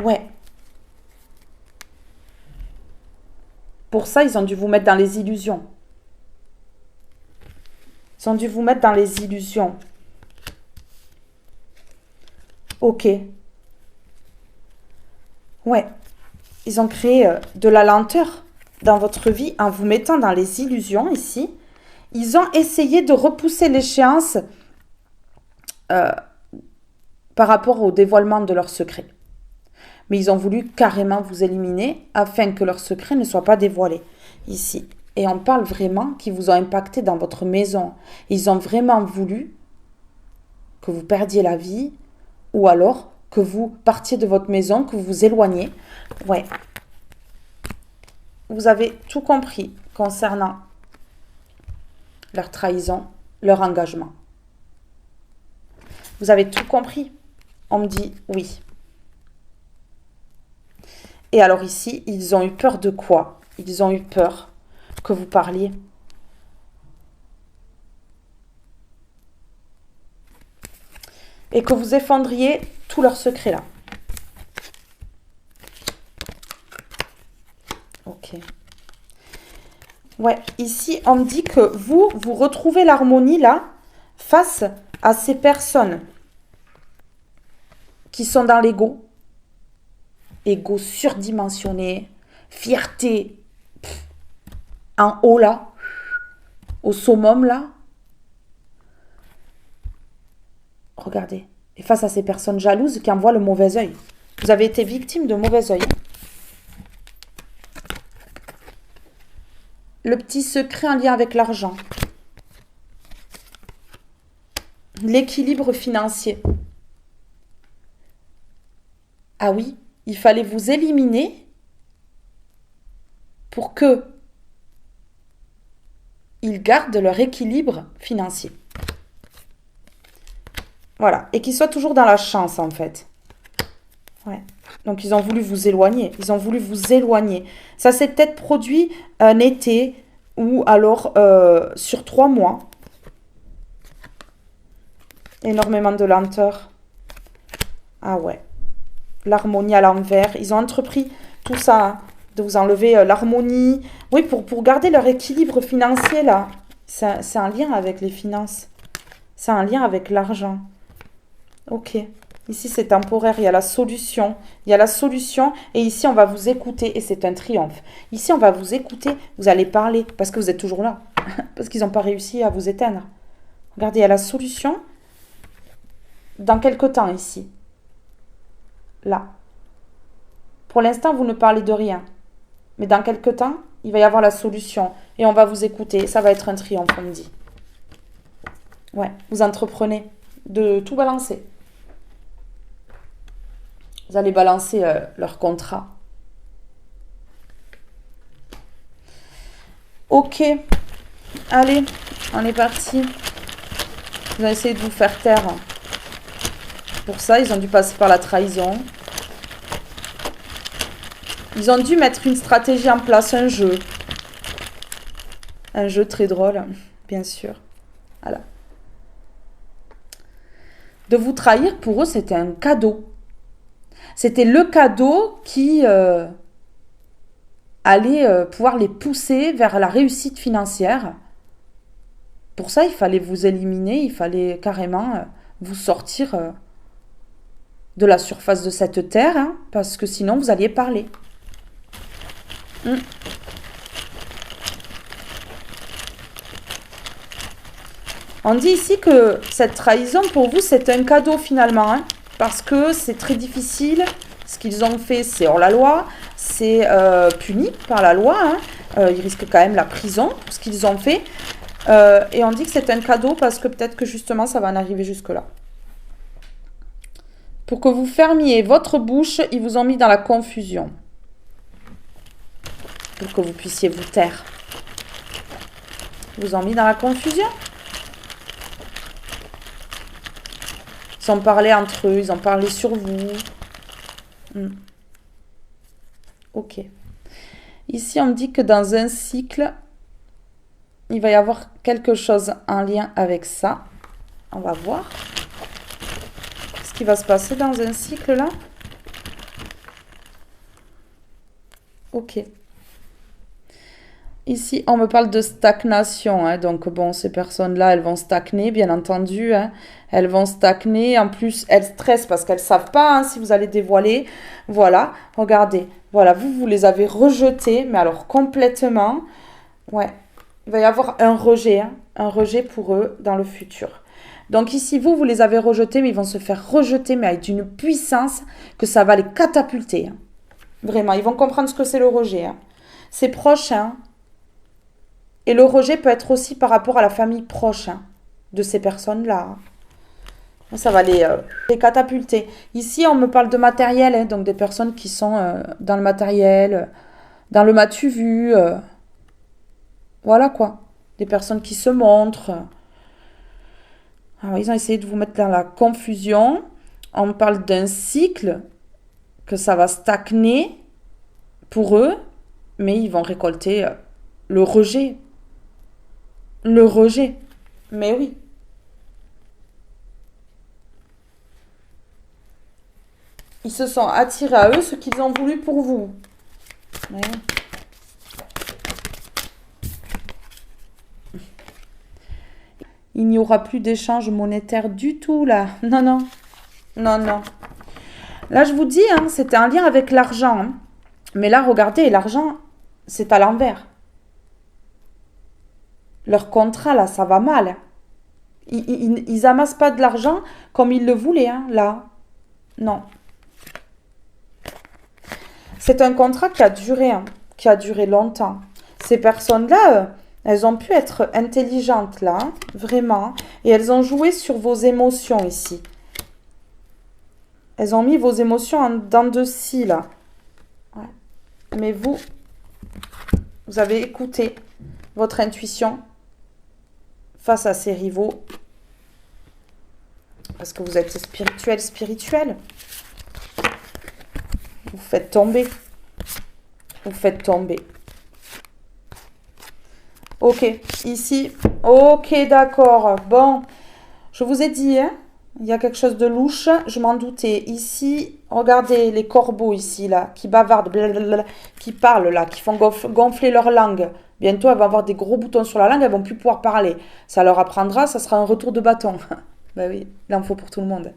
Ouais. Pour ça, ils ont dû vous mettre dans les illusions. Ils ont dû vous mettre dans les illusions. Ok. Ouais. Ils ont créé de la lenteur dans votre vie en vous mettant dans les illusions ici. Ils ont essayé de repousser l'échéance par rapport au dévoilement de leur secret. Mais ils ont voulu carrément vous éliminer afin que leur secret ne soit pas dévoilé ici. Et on parle vraiment qu'ils vous ont impacté dans votre maison. Ils ont vraiment voulu que vous perdiez la vie ou alors que vous partiez de votre maison, que vous vous éloigniez. Ouais. Vous avez tout compris concernant leur trahison, leur engagement. Vous avez tout compris. On me dit oui. Et alors ici, ils ont eu peur de quoi? Ils ont eu peur que vous parliez. Et que vous effondriez tous leurs secrets là. Ok. Ouais, ici, on me dit que vous retrouvez l'harmonie là face à ces personnes qui sont dans l'ego. Ego surdimensionné, fierté en haut là, au summum là. Regardez. Et face à ces personnes jalouses qui envoient le mauvais œil. Vous avez été victime de mauvais œil. Le petit secret en lien avec l'argent. L'équilibre financier. Ah oui, il fallait vous éliminer pour que ils gardent leur équilibre financier. Voilà, et qu'ils soient toujours dans la chance en fait. Ouais. Donc ils ont voulu vous éloigner, ils ont voulu vous éloigner. Ça s'est peut-être produit un été ou alors sur 3 mois. Énormément de lenteur. Ah ouais. L'harmonie à l'envers. Ils ont entrepris tout ça, hein, de vous enlever l'harmonie. Oui, pour garder leur équilibre financier, là. C'est un lien avec les finances. C'est un lien avec l'argent. Ok. Ici, c'est temporaire. Il y a la solution. Il y a la solution. Et ici, on va vous écouter. Et c'est un triomphe. Ici, on va vous écouter. Vous allez parler. Parce que vous êtes toujours là. Parce qu'ils n'ont pas réussi à vous éteindre. Regardez, il y a la solution. Dans quelque temps, ici. Là. Pour l'instant, vous ne parlez de rien. Mais dans quelque temps, il va y avoir la solution. Et on va vous écouter. Ça va être un triomphe, on me dit. Ouais, vous entreprenez de tout balancer. Vous allez balancer leur contrat. Ok. Allez, on est parti. Vous allez essayer de vous faire taire. Pour ça, ils ont dû passer par la trahison. Ils ont dû mettre une stratégie en place, un jeu. Un jeu très drôle, bien sûr. Voilà. De vous trahir, pour eux, c'était un cadeau. C'était le cadeau qui allait pouvoir les pousser vers la réussite financière. Pour ça, il fallait vous éliminer, il fallait carrément vous sortir de la surface de cette terre, hein, parce que sinon vous alliez parler. On dit ici que cette trahison, pour vous, c'est un cadeau finalement, hein, parce que c'est très difficile. Ce qu'ils ont fait, c'est hors la loi, c'est puni par la loi. Hein. Ils risquent quand même la prison pour ce qu'ils ont fait. Et on dit que c'est un cadeau parce que peut-être que justement, ça va en arriver jusque-là. Pour que vous fermiez votre bouche, ils vous ont mis dans la confusion. Pour que vous puissiez vous taire. Ils vous ont mis dans la confusion. Ils ont parlé entre eux, ils ont parlé sur vous. Ok. Ici, on me dit que dans un cycle, il va y avoir quelque chose en lien avec ça. On va voir. Qu'est-ce qui va se passer dans un cycle là? Ok. Ici, on me parle de stagnation. Hein, donc, bon, ces personnes-là, elles vont stagner, bien entendu. Hein, elles vont stagner. En plus, elles stressent parce qu'elles ne savent pas hein, si vous allez dévoiler. Voilà, regardez. Voilà, vous les avez rejetées, mais alors complètement. Ouais, il va y avoir un rejet pour eux dans le futur. Donc ici, vous les avez rejetés, mais ils vont se faire rejeter, mais avec une puissance que ça va les catapulter. Hein. Vraiment, ils vont comprendre ce que c'est le rejet. Hein. C'est proche, hein. Et le rejet peut être aussi par rapport à la famille proche hein, de ces personnes-là. Hein. Ça va les catapulter. Ici, on me parle de matériel, hein, donc des personnes qui sont dans le matériel, dans le m'as-tu vu. Voilà quoi. Des personnes qui se montrent. Alors, ils ont essayé de vous mettre dans la confusion. On me parle d'un cycle, que ça va stagner pour eux, mais ils vont récolter le rejet. Le rejet. Mais oui. Ils se sont attirés à eux ce qu'ils ont voulu pour vous. Ouais. Il n'y aura plus d'échange monétaire du tout là. Non, non. Non, non. Là, je vous dis, hein, c'était un lien avec l'argent. Hein. Mais là, regardez, l'argent, c'est à l'envers. Leur contrat, là, ça va mal. Ils amassent pas de l'argent comme ils le voulaient, hein, là. Non. C'est un contrat qui a duré, hein, qui a duré longtemps. Ces personnes-là, elles ont pu être intelligentes, là, hein, vraiment. Et elles ont joué sur vos émotions, ici. Elles ont mis vos émotions en dents de scie, là. Ouais. Mais vous avez écouté votre intuition face à ces rivaux. Parce que vous êtes spirituel. Vous faites tomber. Vous faites tomber. Ok, ici. Ok, d'accord. Bon, je vous ai dit, hein, il y a quelque chose de louche. Je m'en doutais. Ici, regardez les corbeaux ici, là, qui bavardent, blablabla, qui parlent, là, qui font gonfler leur langue. Bientôt, elles vont avoir des gros boutons sur la langue, elles vont plus pouvoir parler. Ça leur apprendra, ça sera un retour de bâton. Ben oui, l'info pour tout le monde.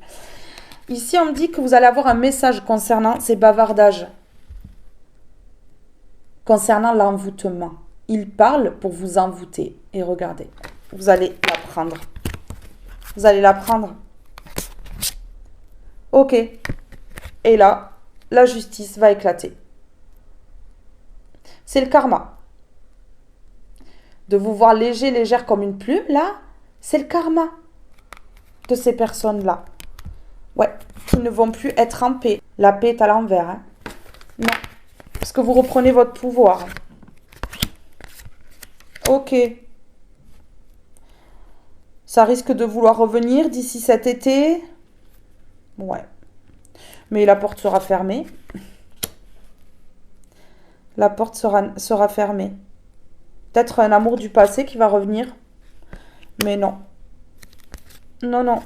Ici, on me dit que vous allez avoir un message concernant ces bavardages. Concernant l'envoûtement. Il parle pour vous envoûter. Et regardez, vous allez l'apprendre. Vous allez l'apprendre. Ok. Et là, la justice va éclater. C'est le karma. De vous voir légère comme une plume, là, c'est le karma de ces personnes-là. Ouais, qui ne vont plus être en paix. La paix est à l'envers. Hein. Non, parce que vous reprenez votre pouvoir. Ok. Ça risque de vouloir revenir d'ici cet été. Ouais. Mais la porte sera fermée. La porte sera fermée. Peut-être un amour du passé qui va revenir. Mais non. Non, non.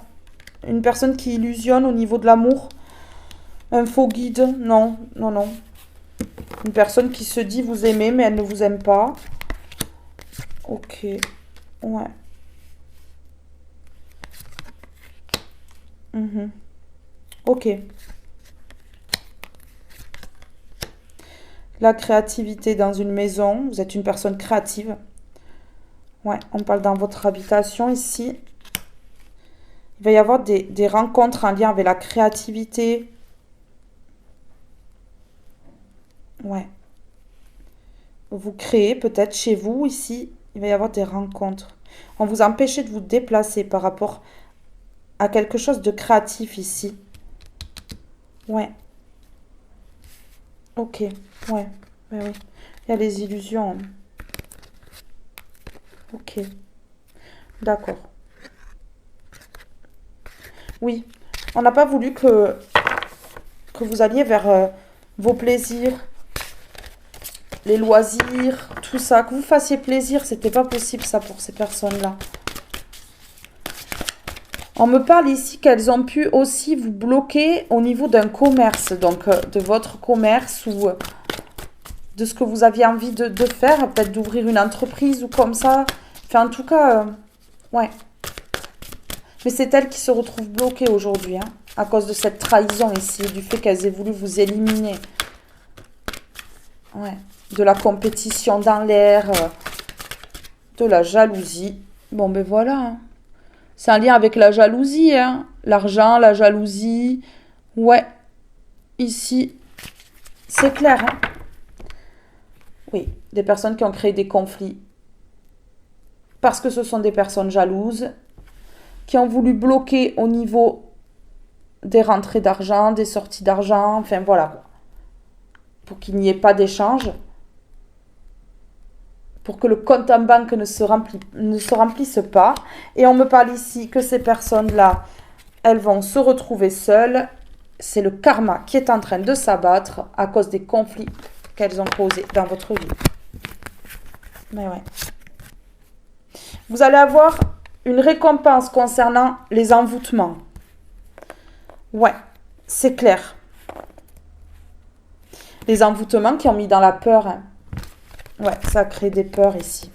Une personne qui illusionne au niveau de l'amour. Un faux guide. Non, non, non. Une personne qui se dit vous aimer, mais elle ne vous aime pas. Ok. Ouais. Ok. La créativité dans une maison. Vous êtes une personne créative. Ouais, on parle dans votre habitation ici. Il va y avoir des rencontres en lien avec la créativité. Ouais. Vous créez peut-être chez vous ici. Il va y avoir des rencontres. On vous empêche de vous déplacer par rapport à quelque chose de créatif ici. Ouais. Ok. Ouais. Ouais, oui. Il y a les illusions. Ok. D'accord. Oui. On n'a pas voulu que vous alliez vers vos plaisirs, les loisirs, tout ça. Que vous fassiez plaisir, c'était pas possible ça pour ces personnes-là. On me parle ici qu'elles ont pu aussi vous bloquer au niveau d'un commerce, donc de votre commerce ou de ce que vous aviez envie de faire, peut-être d'ouvrir une entreprise ou comme ça. Enfin, en tout cas, ouais. Mais c'est elles qui se retrouvent bloquées aujourd'hui, hein, à cause de cette trahison ici, du fait qu'elles aient voulu vous éliminer. Ouais. De la compétition dans l'air, de la jalousie. Bon, ben voilà, hein. C'est un lien avec la jalousie, hein. L'argent, la jalousie. Ouais, ici, c'est clair, hein. Oui, des personnes qui ont créé des conflits. Parce que ce sont des personnes jalouses, qui ont voulu bloquer au niveau des rentrées d'argent, des sorties d'argent, enfin voilà. Pour qu'il n'y ait pas d'échange. Pour que le compte en banque ne se remplisse pas. Et on me parle ici que ces personnes-là, elles vont se retrouver seules. C'est le karma qui est en train de s'abattre à cause des conflits qu'elles ont causés dans votre vie. Mais ouais. Vous allez avoir une récompense concernant les envoûtements. Ouais, c'est clair. Les envoûtements qui ont mis dans la peur, hein. Ouais, ça crée des peurs ici.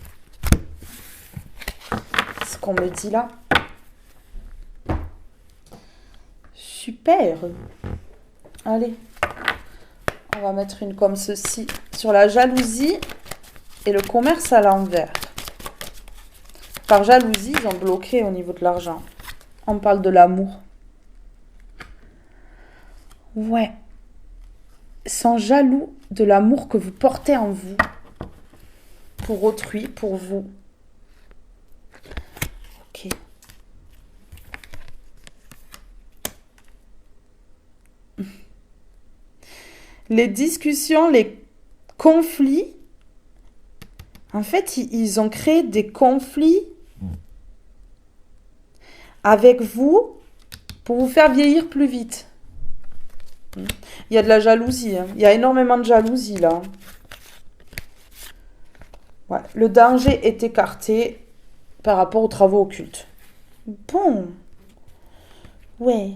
Ce qu'on me dit là. Super. Allez. On va mettre une comme ceci sur la jalousie et le commerce à l'envers. Par jalousie, ils ont bloqué au niveau de l'argent. On parle de l'amour. Ouais. Ils sont jaloux de l'amour que vous portez en vous. Pour autrui, pour vous. Ok. Les discussions, les conflits, en fait, ils ont créé des conflits avec vous pour vous faire vieillir plus vite. Il y a de la jalousie, hein. Il y a énormément de jalousie là. Ouais. Le danger est écarté par rapport aux travaux occultes. Bon. Ouais.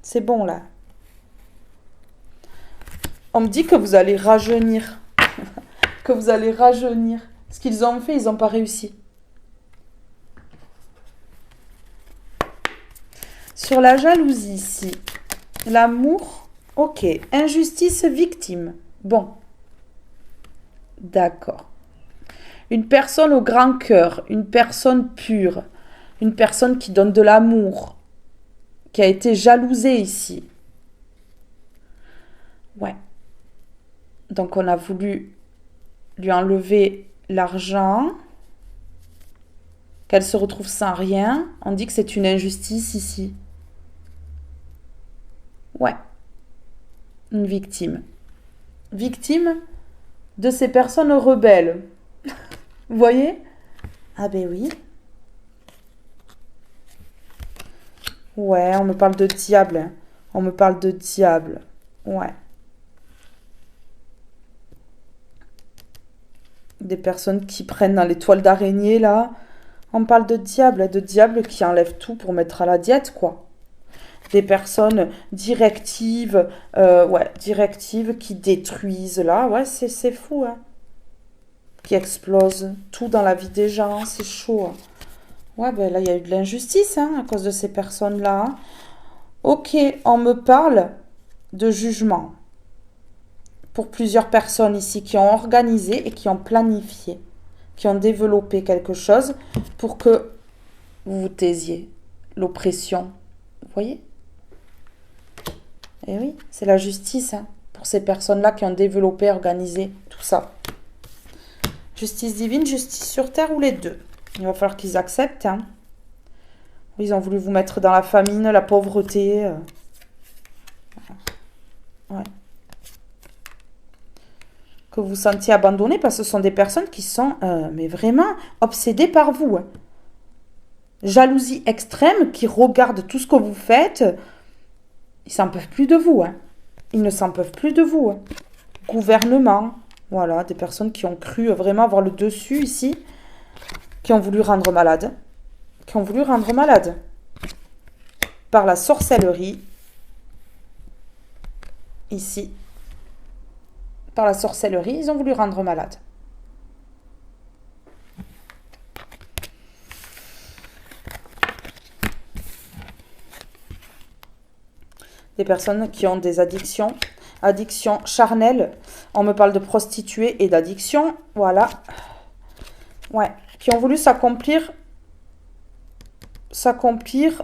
C'est bon là. On me dit que vous allez rajeunir. Que vous allez rajeunir. Ce qu'ils ont fait, ils n'ont pas réussi. Sur la jalousie ici. L'amour, ok. Injustice, victime. Bon. D'accord. Une personne au grand cœur, une personne pure, une personne qui donne de l'amour, qui a été jalousée ici. Ouais. Donc on a voulu lui enlever l'argent, qu'elle se retrouve sans rien. On dit que c'est une injustice ici. Ouais. Une victime. Victime de ces personnes rebelles. Vous voyez? Ah ben oui. Ouais, on me parle de diable, hein. On me parle de diable. Ouais. Des personnes qui prennent dans les toiles d'araignée, là. On parle de diable qui enlève tout pour mettre à la diète, quoi. Des personnes directives, directives qui détruisent, là. Ouais, c'est fou, hein. Qui explosent tout dans la vie des gens, c'est chaud, hein. Ouais, ben là, il y a eu de l'injustice, hein, à cause de ces personnes-là. Ok, on me parle de jugement pour plusieurs personnes ici qui ont organisé et qui ont planifié, qui ont développé quelque chose pour que vous vous taisiez. L'oppression, vous voyez? Eh oui, c'est la justice hein, pour ces personnes-là qui ont développé, organisé tout ça. Justice divine, justice sur terre ou les deux? Il va falloir qu'ils acceptent. Hein. Ils ont voulu vous mettre dans la famine, la pauvreté. Ouais. Que vous vous sentiez abandonné parce que ce sont des personnes qui sont mais vraiment obsédées par vous. Hein. Jalousie extrême, qui regardent tout ce que vous faites. Ils s'en peuvent plus de vous. Hein. Ils ne s'en peuvent plus de vous. Hein. Gouvernement. Voilà, des personnes qui ont cru vraiment avoir le dessus ici. Qui ont voulu rendre malade. Qui ont voulu rendre malade. Par la sorcellerie. Ici. Par la sorcellerie, ils ont voulu rendre malade. Des personnes qui ont des addictions. Addiction charnelle. On me parle de prostituées et d'addiction. Voilà. Ouais. Qui ont voulu s'accomplir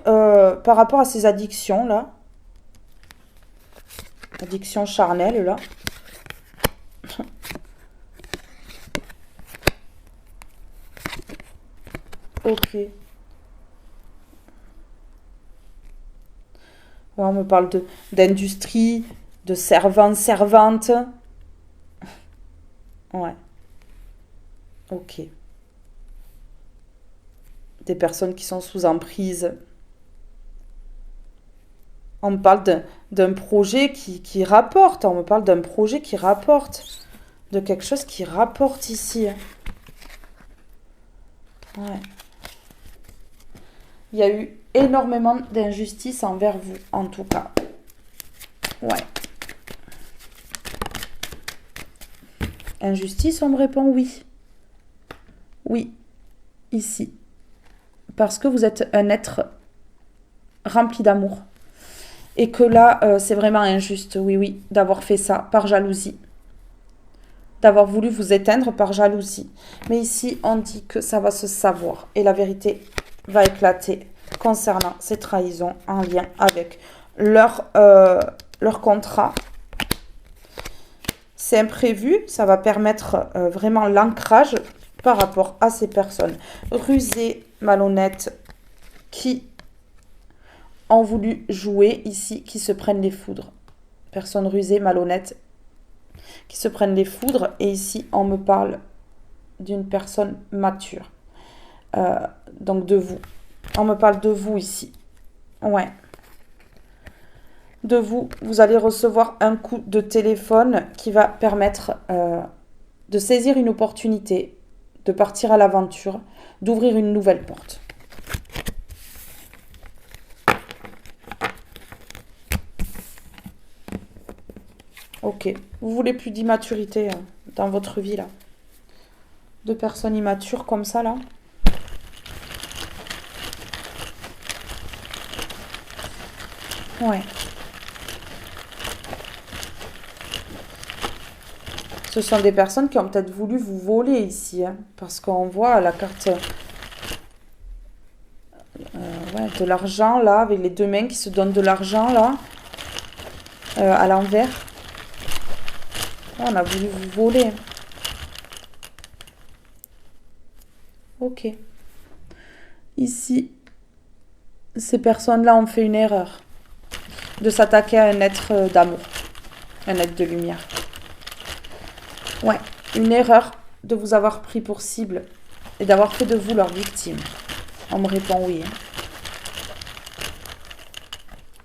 par rapport à ces addictions là. Addiction charnelle là. Ok. Ouais, on me parle d'industrie, de servante. Ouais. Ok. Des personnes qui sont sous emprise. On me parle d'un projet qui rapporte. On me parle d'un projet qui rapporte. De quelque chose qui rapporte ici. Ouais. Il y a eu énormément d'injustice envers vous, en tout cas. Ouais. Injustice, on me répond oui. Oui, ici. Parce que vous êtes un être rempli d'amour. Et que là, c'est vraiment injuste, oui, d'avoir fait ça par jalousie. D'avoir voulu vous éteindre par jalousie. Mais ici, on dit que ça va se savoir. Et la vérité va éclater concernant ces trahisons en lien avec leur contrat. C'est imprévu, ça va permettre vraiment l'ancrage par rapport à ces personnes rusées, malhonnêtes, qui ont voulu jouer ici, qui se prennent les foudres. Personnes rusées, malhonnêtes, qui se prennent les foudres. Et ici, on me parle d'une personne mature. Donc de vous. On me parle de vous ici. Ouais. De vous, vous allez recevoir un coup de téléphone qui va permettre de saisir une opportunité, de partir à l'aventure, d'ouvrir une nouvelle porte. Ok. Vous voulez plus d'immaturité dans votre vie, là? De personnes immatures comme ça, là? Ouais. Ce sont des personnes qui ont peut-être voulu vous voler ici, hein, parce qu'on voit la carte de l'argent, là, avec les deux mains qui se donnent de l'argent, là, à l'envers. On a voulu vous voler. Ok. Ici, ces personnes-là ont fait une erreur de s'attaquer à un être d'amour, un être de lumière. Ouais, une erreur de vous avoir pris pour cible et d'avoir fait de vous leur victime. On me répond oui.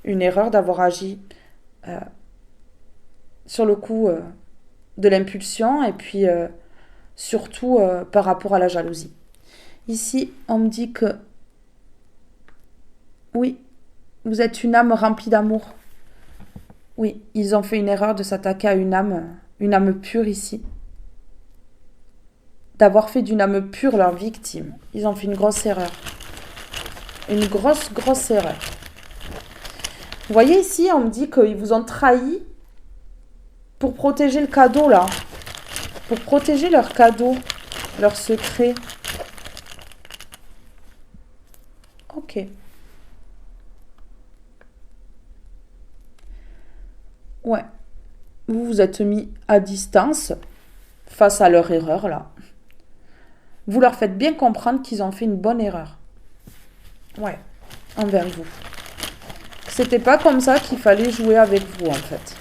Une erreur d'avoir agi sur le coup de l'impulsion et puis surtout par rapport à la jalousie. Ici, on me dit que oui, vous êtes une âme remplie d'amour. Oui, ils ont fait une erreur de s'attaquer à une âme pure ici. D'avoir fait d'une âme pure leur victime. Ils ont fait une grosse erreur. Une grosse erreur. Vous voyez ici, on me dit qu'ils vous ont trahi pour protéger le cadeau, là. Pour protéger leur cadeau, leur secret. Ok. Ouais. Vous vous êtes mis à distance face à leur erreur, là. Vous leur faites bien comprendre qu'ils ont fait une bonne erreur. Ouais, envers vous. C'était pas comme ça qu'il fallait jouer avec vous, en fait.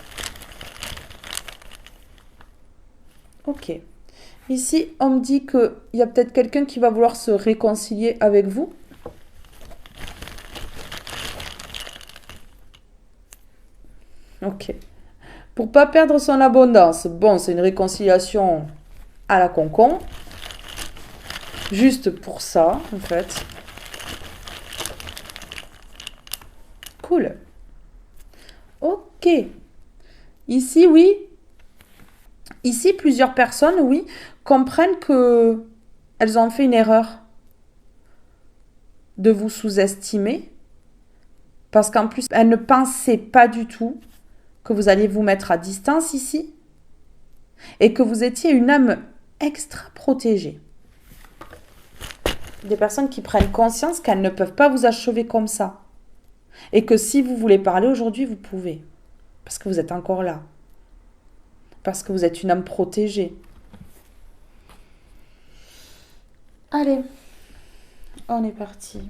Ok. Ici, on me dit qu'il y a peut-être quelqu'un qui va vouloir se réconcilier avec vous. Ok. Pour pas perdre son abondance. Bon, c'est une réconciliation à la concon. Juste pour ça, en fait. Cool. Ok. Ici, oui. Ici, plusieurs personnes, oui, comprennent que elles ont fait une erreur de vous sous-estimer. Parce qu'en plus, elles ne pensaient pas du tout que vous alliez vous mettre à distance ici. Et que vous étiez une âme extra protégée. Des personnes qui prennent conscience qu'elles ne peuvent pas vous achever comme ça. Et que si vous voulez parler aujourd'hui, vous pouvez. Parce que vous êtes encore là. Parce que vous êtes une âme protégée. Allez, on est parti.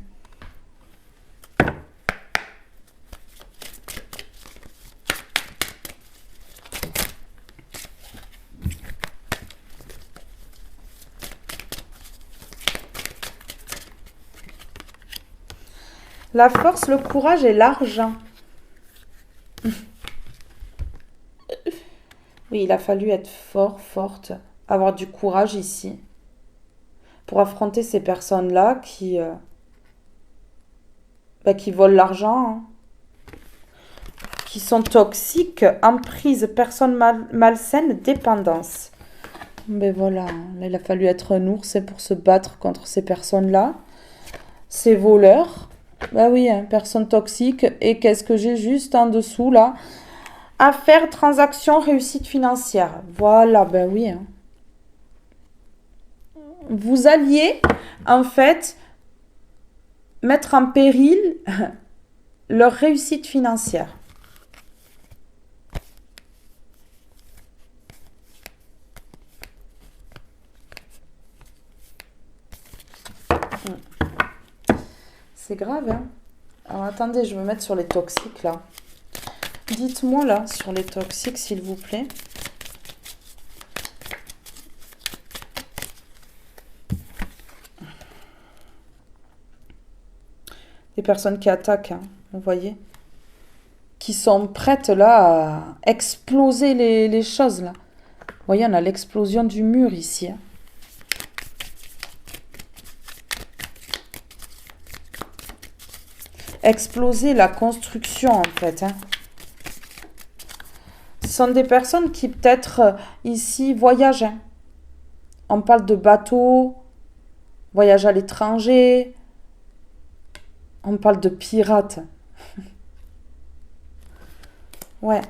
La force, le courage et l'argent. Oui, il a fallu être fort, forte, avoir du courage ici pour affronter ces personnes-là qui volent l'argent, hein, qui sont toxiques, emprises, personnes malsaines, dépendance. Ben voilà, là, il a fallu être un ours pour se battre contre ces personnes-là, ces voleurs. Ben oui, hein, personnes toxiques. Et qu'est-ce que j'ai juste en dessous là? Affaires, transactions, réussite financière. Voilà, ben oui. Hein. Vous alliez, en fait, mettre en péril leur réussite financière. C'est grave, hein? Alors, attendez, je vais me mettre sur les toxiques, là. Dites-moi, là, sur les toxiques, s'il vous plaît. Des personnes qui attaquent, hein, vous voyez? Qui sont prêtes, là, à exploser les choses, là. Vous voyez, on a l'explosion du mur, ici, hein. Exploser la construction, en fait, hein. Ce sont des personnes qui, peut-être, ici, voyagent, hein. On parle de bateaux, voyage à l'étranger. On parle de pirates. Ouais.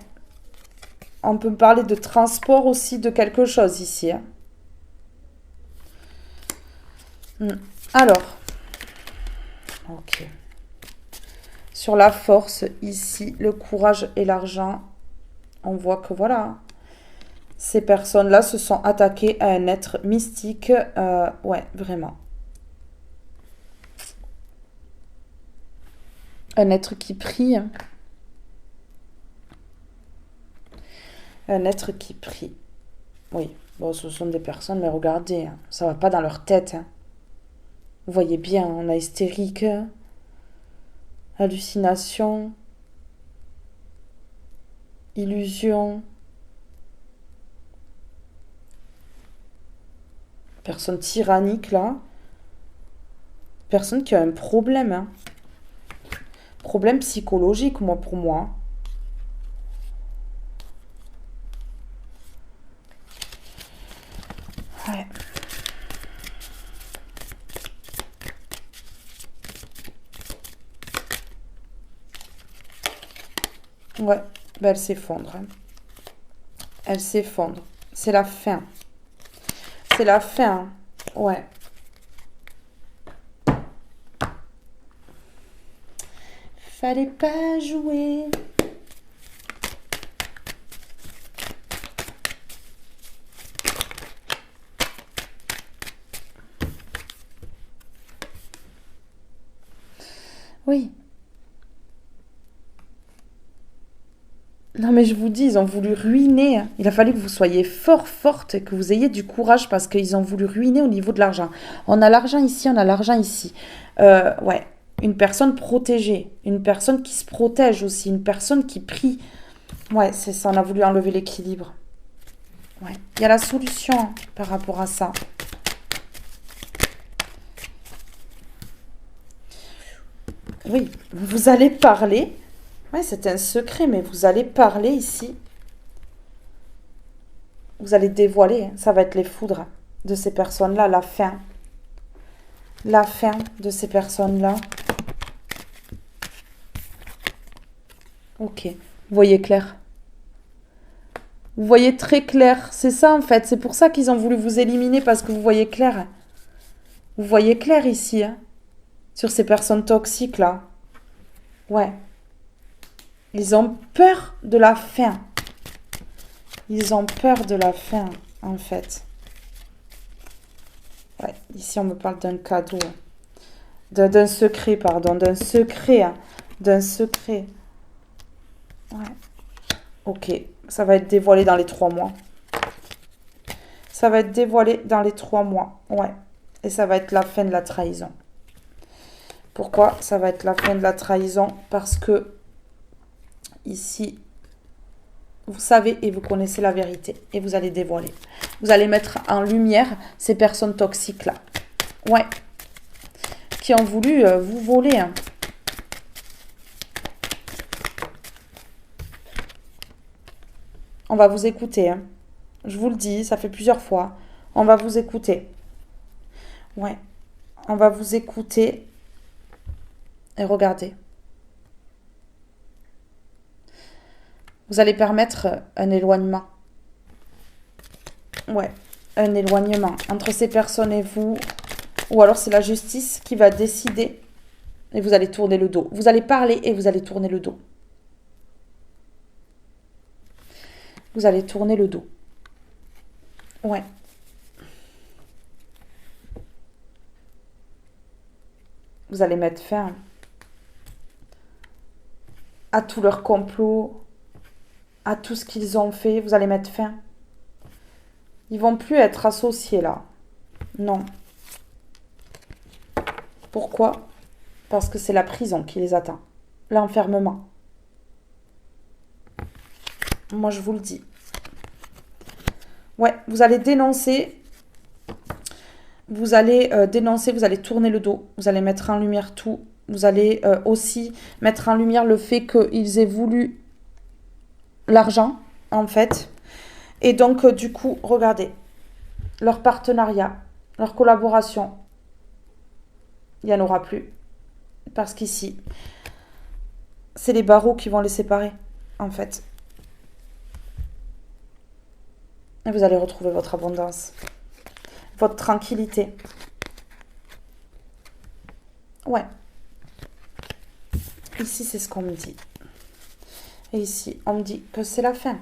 On peut parler de transport aussi de quelque chose ici, hein. Alors. Ok. Sur la force, ici, le courage et l'argent, on voit que voilà, ces personnes-là se sont attaquées à un être mystique. Ouais, vraiment. Un être qui prie. Un être qui prie. Oui, bon, ce sont des personnes, mais regardez, hein, ça va pas dans leur tête. Hein. Vous voyez bien, on a hystérique, hallucination, illusion. Personne tyrannique, là. Personne qui a un problème, hein. Problème psychologique, moi, pour moi. Ouais. Ouais, ben elle s'effondre. Hein. Elle s'effondre. C'est la fin. C'est la fin. Ouais. Fallait pas jouer. Oui. Non mais je vous dis, ils ont voulu ruiner. Hein. Il a fallu que vous soyez forte et que vous ayez du courage parce qu'ils ont voulu ruiner au niveau de l'argent. On a l'argent ici, on a l'argent ici. Ouais, une personne protégée, une personne qui se protège aussi, une personne qui prie. Ouais, c'est ça, on a voulu enlever l'équilibre. Ouais, il y a la solution hein, par rapport à ça. Oui, vous allez parler. Ouais, c'est un secret, mais vous allez parler ici. Vous allez dévoiler. Hein. Ça va être les foudres de ces personnes-là, la fin. La fin de ces personnes-là. Ok. Vous voyez clair. Vous voyez très clair. C'est ça, en fait. C'est pour ça qu'ils ont voulu vous éliminer, parce que vous voyez clair. Vous voyez clair ici, hein, sur ces personnes toxiques-là. Ouais. Ils ont peur de la fin. Ils ont peur de la fin, en fait. Ouais, ici, on me parle d'un cadeau. D'un secret, pardon. D'un secret. Hein, d'un secret. Ouais. Ok. Ça va être dévoilé dans les 3 mois. Ça va être dévoilé dans les 3 mois. Ouais. Et ça va être la fin de la trahison. Pourquoi ça va être la fin de la trahison? Parce que ici, vous savez et vous connaissez la vérité. Et vous allez dévoiler. Vous allez mettre en lumière ces personnes toxiques-là. Ouais. Qui ont voulu vous voler. Hein. On va vous écouter. Hein. Je vous le dis, ça fait plusieurs fois. On va vous écouter. Ouais. On va vous écouter. Et regardez. Vous allez permettre un éloignement. Ouais, un éloignement entre ces personnes et vous. Ou alors c'est la justice qui va décider et vous allez tourner le dos. Vous allez parler et vous allez tourner le dos. Vous allez tourner le dos. Ouais. Vous allez mettre fin à tout leur complot, à tout ce qu'ils ont fait. Vous allez mettre fin. Ils vont plus être associés là. Non. Pourquoi? Parce que c'est la prison qui les attend. L'enfermement. Moi, je vous le dis. Ouais, vous allez dénoncer. Vous allez dénoncer, vous allez tourner le dos. Vous allez mettre en lumière tout. Vous allez aussi mettre en lumière le fait qu'ils aient voulu l'argent, en fait. Et donc, du coup, regardez. Leur partenariat, leur collaboration, il n'y en aura plus. Parce qu'ici, c'est les barreaux qui vont les séparer, en fait. Et vous allez retrouver votre abondance, votre tranquillité. Ouais. Ici, c'est ce qu'on me dit. Et ici, on me dit que c'est la fin.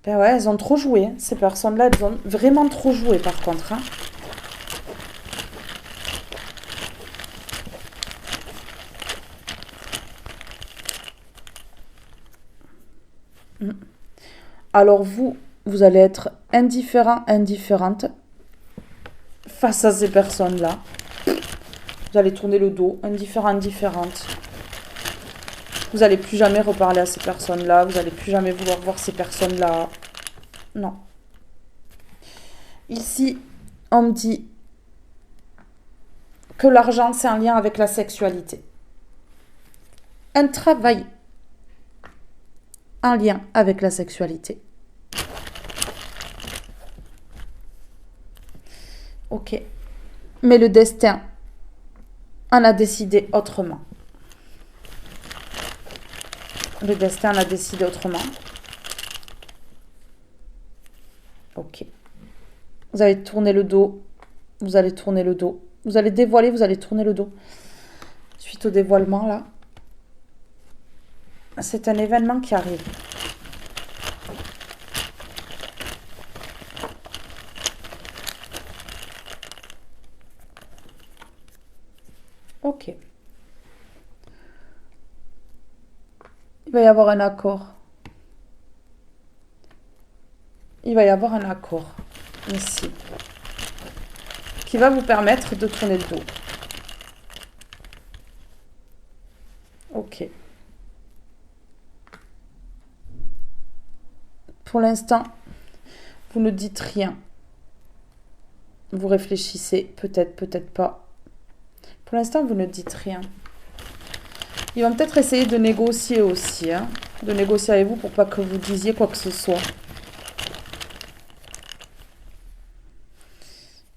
Ben ouais, elles ont trop joué. Hein. Ces personnes-là, elles ont vraiment trop joué, par contre. Hein. Alors vous allez être indifférent, indifférente face à ces personnes-là. Vous allez tourner le dos, indifférent, indifférente. Vous n'allez plus jamais reparler à ces personnes-là. Vous n'allez plus jamais vouloir voir ces personnes-là. Non. Ici, on me dit que l'argent, c'est un lien avec la sexualité. Un travail en lien avec la sexualité. Ok. Mais le destin en a décidé autrement. Le destin l'a décidé autrement. Ok. Vous allez tourner le dos. Vous allez tourner le dos. Vous allez dévoiler, vous allez tourner le dos. Suite au dévoilement, là. C'est un événement qui arrive. Ok. Il va y avoir un accord. Il va y avoir un accord ici qui va vous permettre de tourner le dos. Ok. Pour l'instant, vous ne dites rien. Vous réfléchissez, peut-être, peut-être pas. Pour l'instant, vous ne dites rien. Ils vont peut-être essayer de négocier aussi, hein, de négocier avec vous pour pas que vous disiez quoi que ce soit.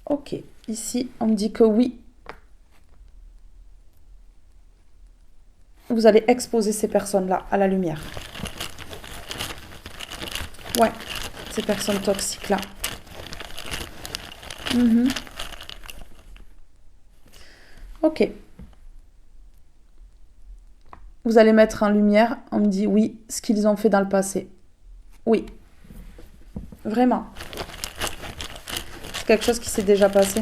Ok, ici, on me dit que oui. Vous allez exposer ces personnes-là à la lumière. Ouais, ces personnes toxiques-là. Ok. Vous allez mettre en lumière, on me dit oui, ce qu'ils ont fait dans le passé. Oui. Vraiment. C'est quelque chose qui s'est déjà passé.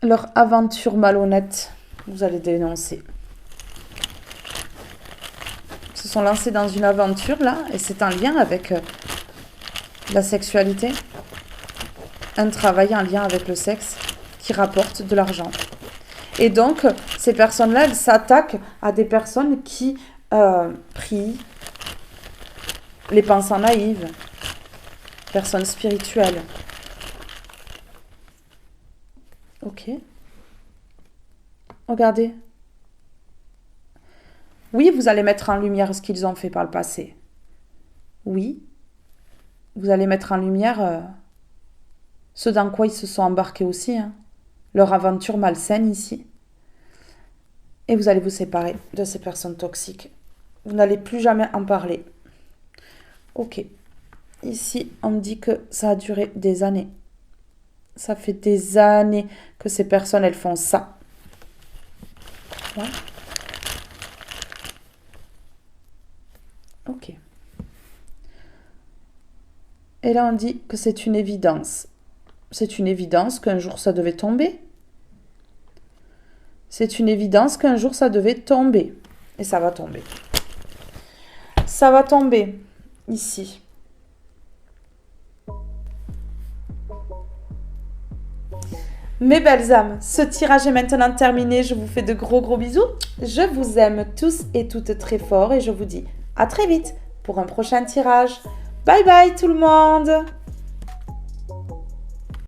Leur aventure malhonnête, vous allez dénoncer. Ils se sont lancés dans une aventure là, et c'est en lien avec la sexualité. Un travail en lien avec le sexe qui rapporte de l'argent. Et donc, ces personnes-là, elles s'attaquent à des personnes qui prient, les pensants naïves, personnes spirituelles. Ok. Regardez. Oui, vous allez mettre en lumière ce qu'ils ont fait par le passé. Oui. Vous allez mettre en lumière ce dans quoi ils se sont embarqués aussi. Hein. Leur aventure malsaine ici. Et vous allez vous séparer de ces personnes toxiques. Vous n'allez plus jamais en parler. Ok. Ici, on me dit que ça a duré des années. Ça fait des années que ces personnes, elles font ça. Ouais. Ok. Et là, on dit que c'est une évidence. C'est une évidence qu'un jour, ça devait tomber. C'est une évidence qu'un jour, ça devait tomber. Et ça va tomber. Ça va tomber ici. Mes belles âmes, ce tirage est maintenant terminé. Je vous fais de gros bisous. Je vous aime tous et toutes très fort et je vous dis à très vite pour un prochain tirage. Bye bye tout le monde!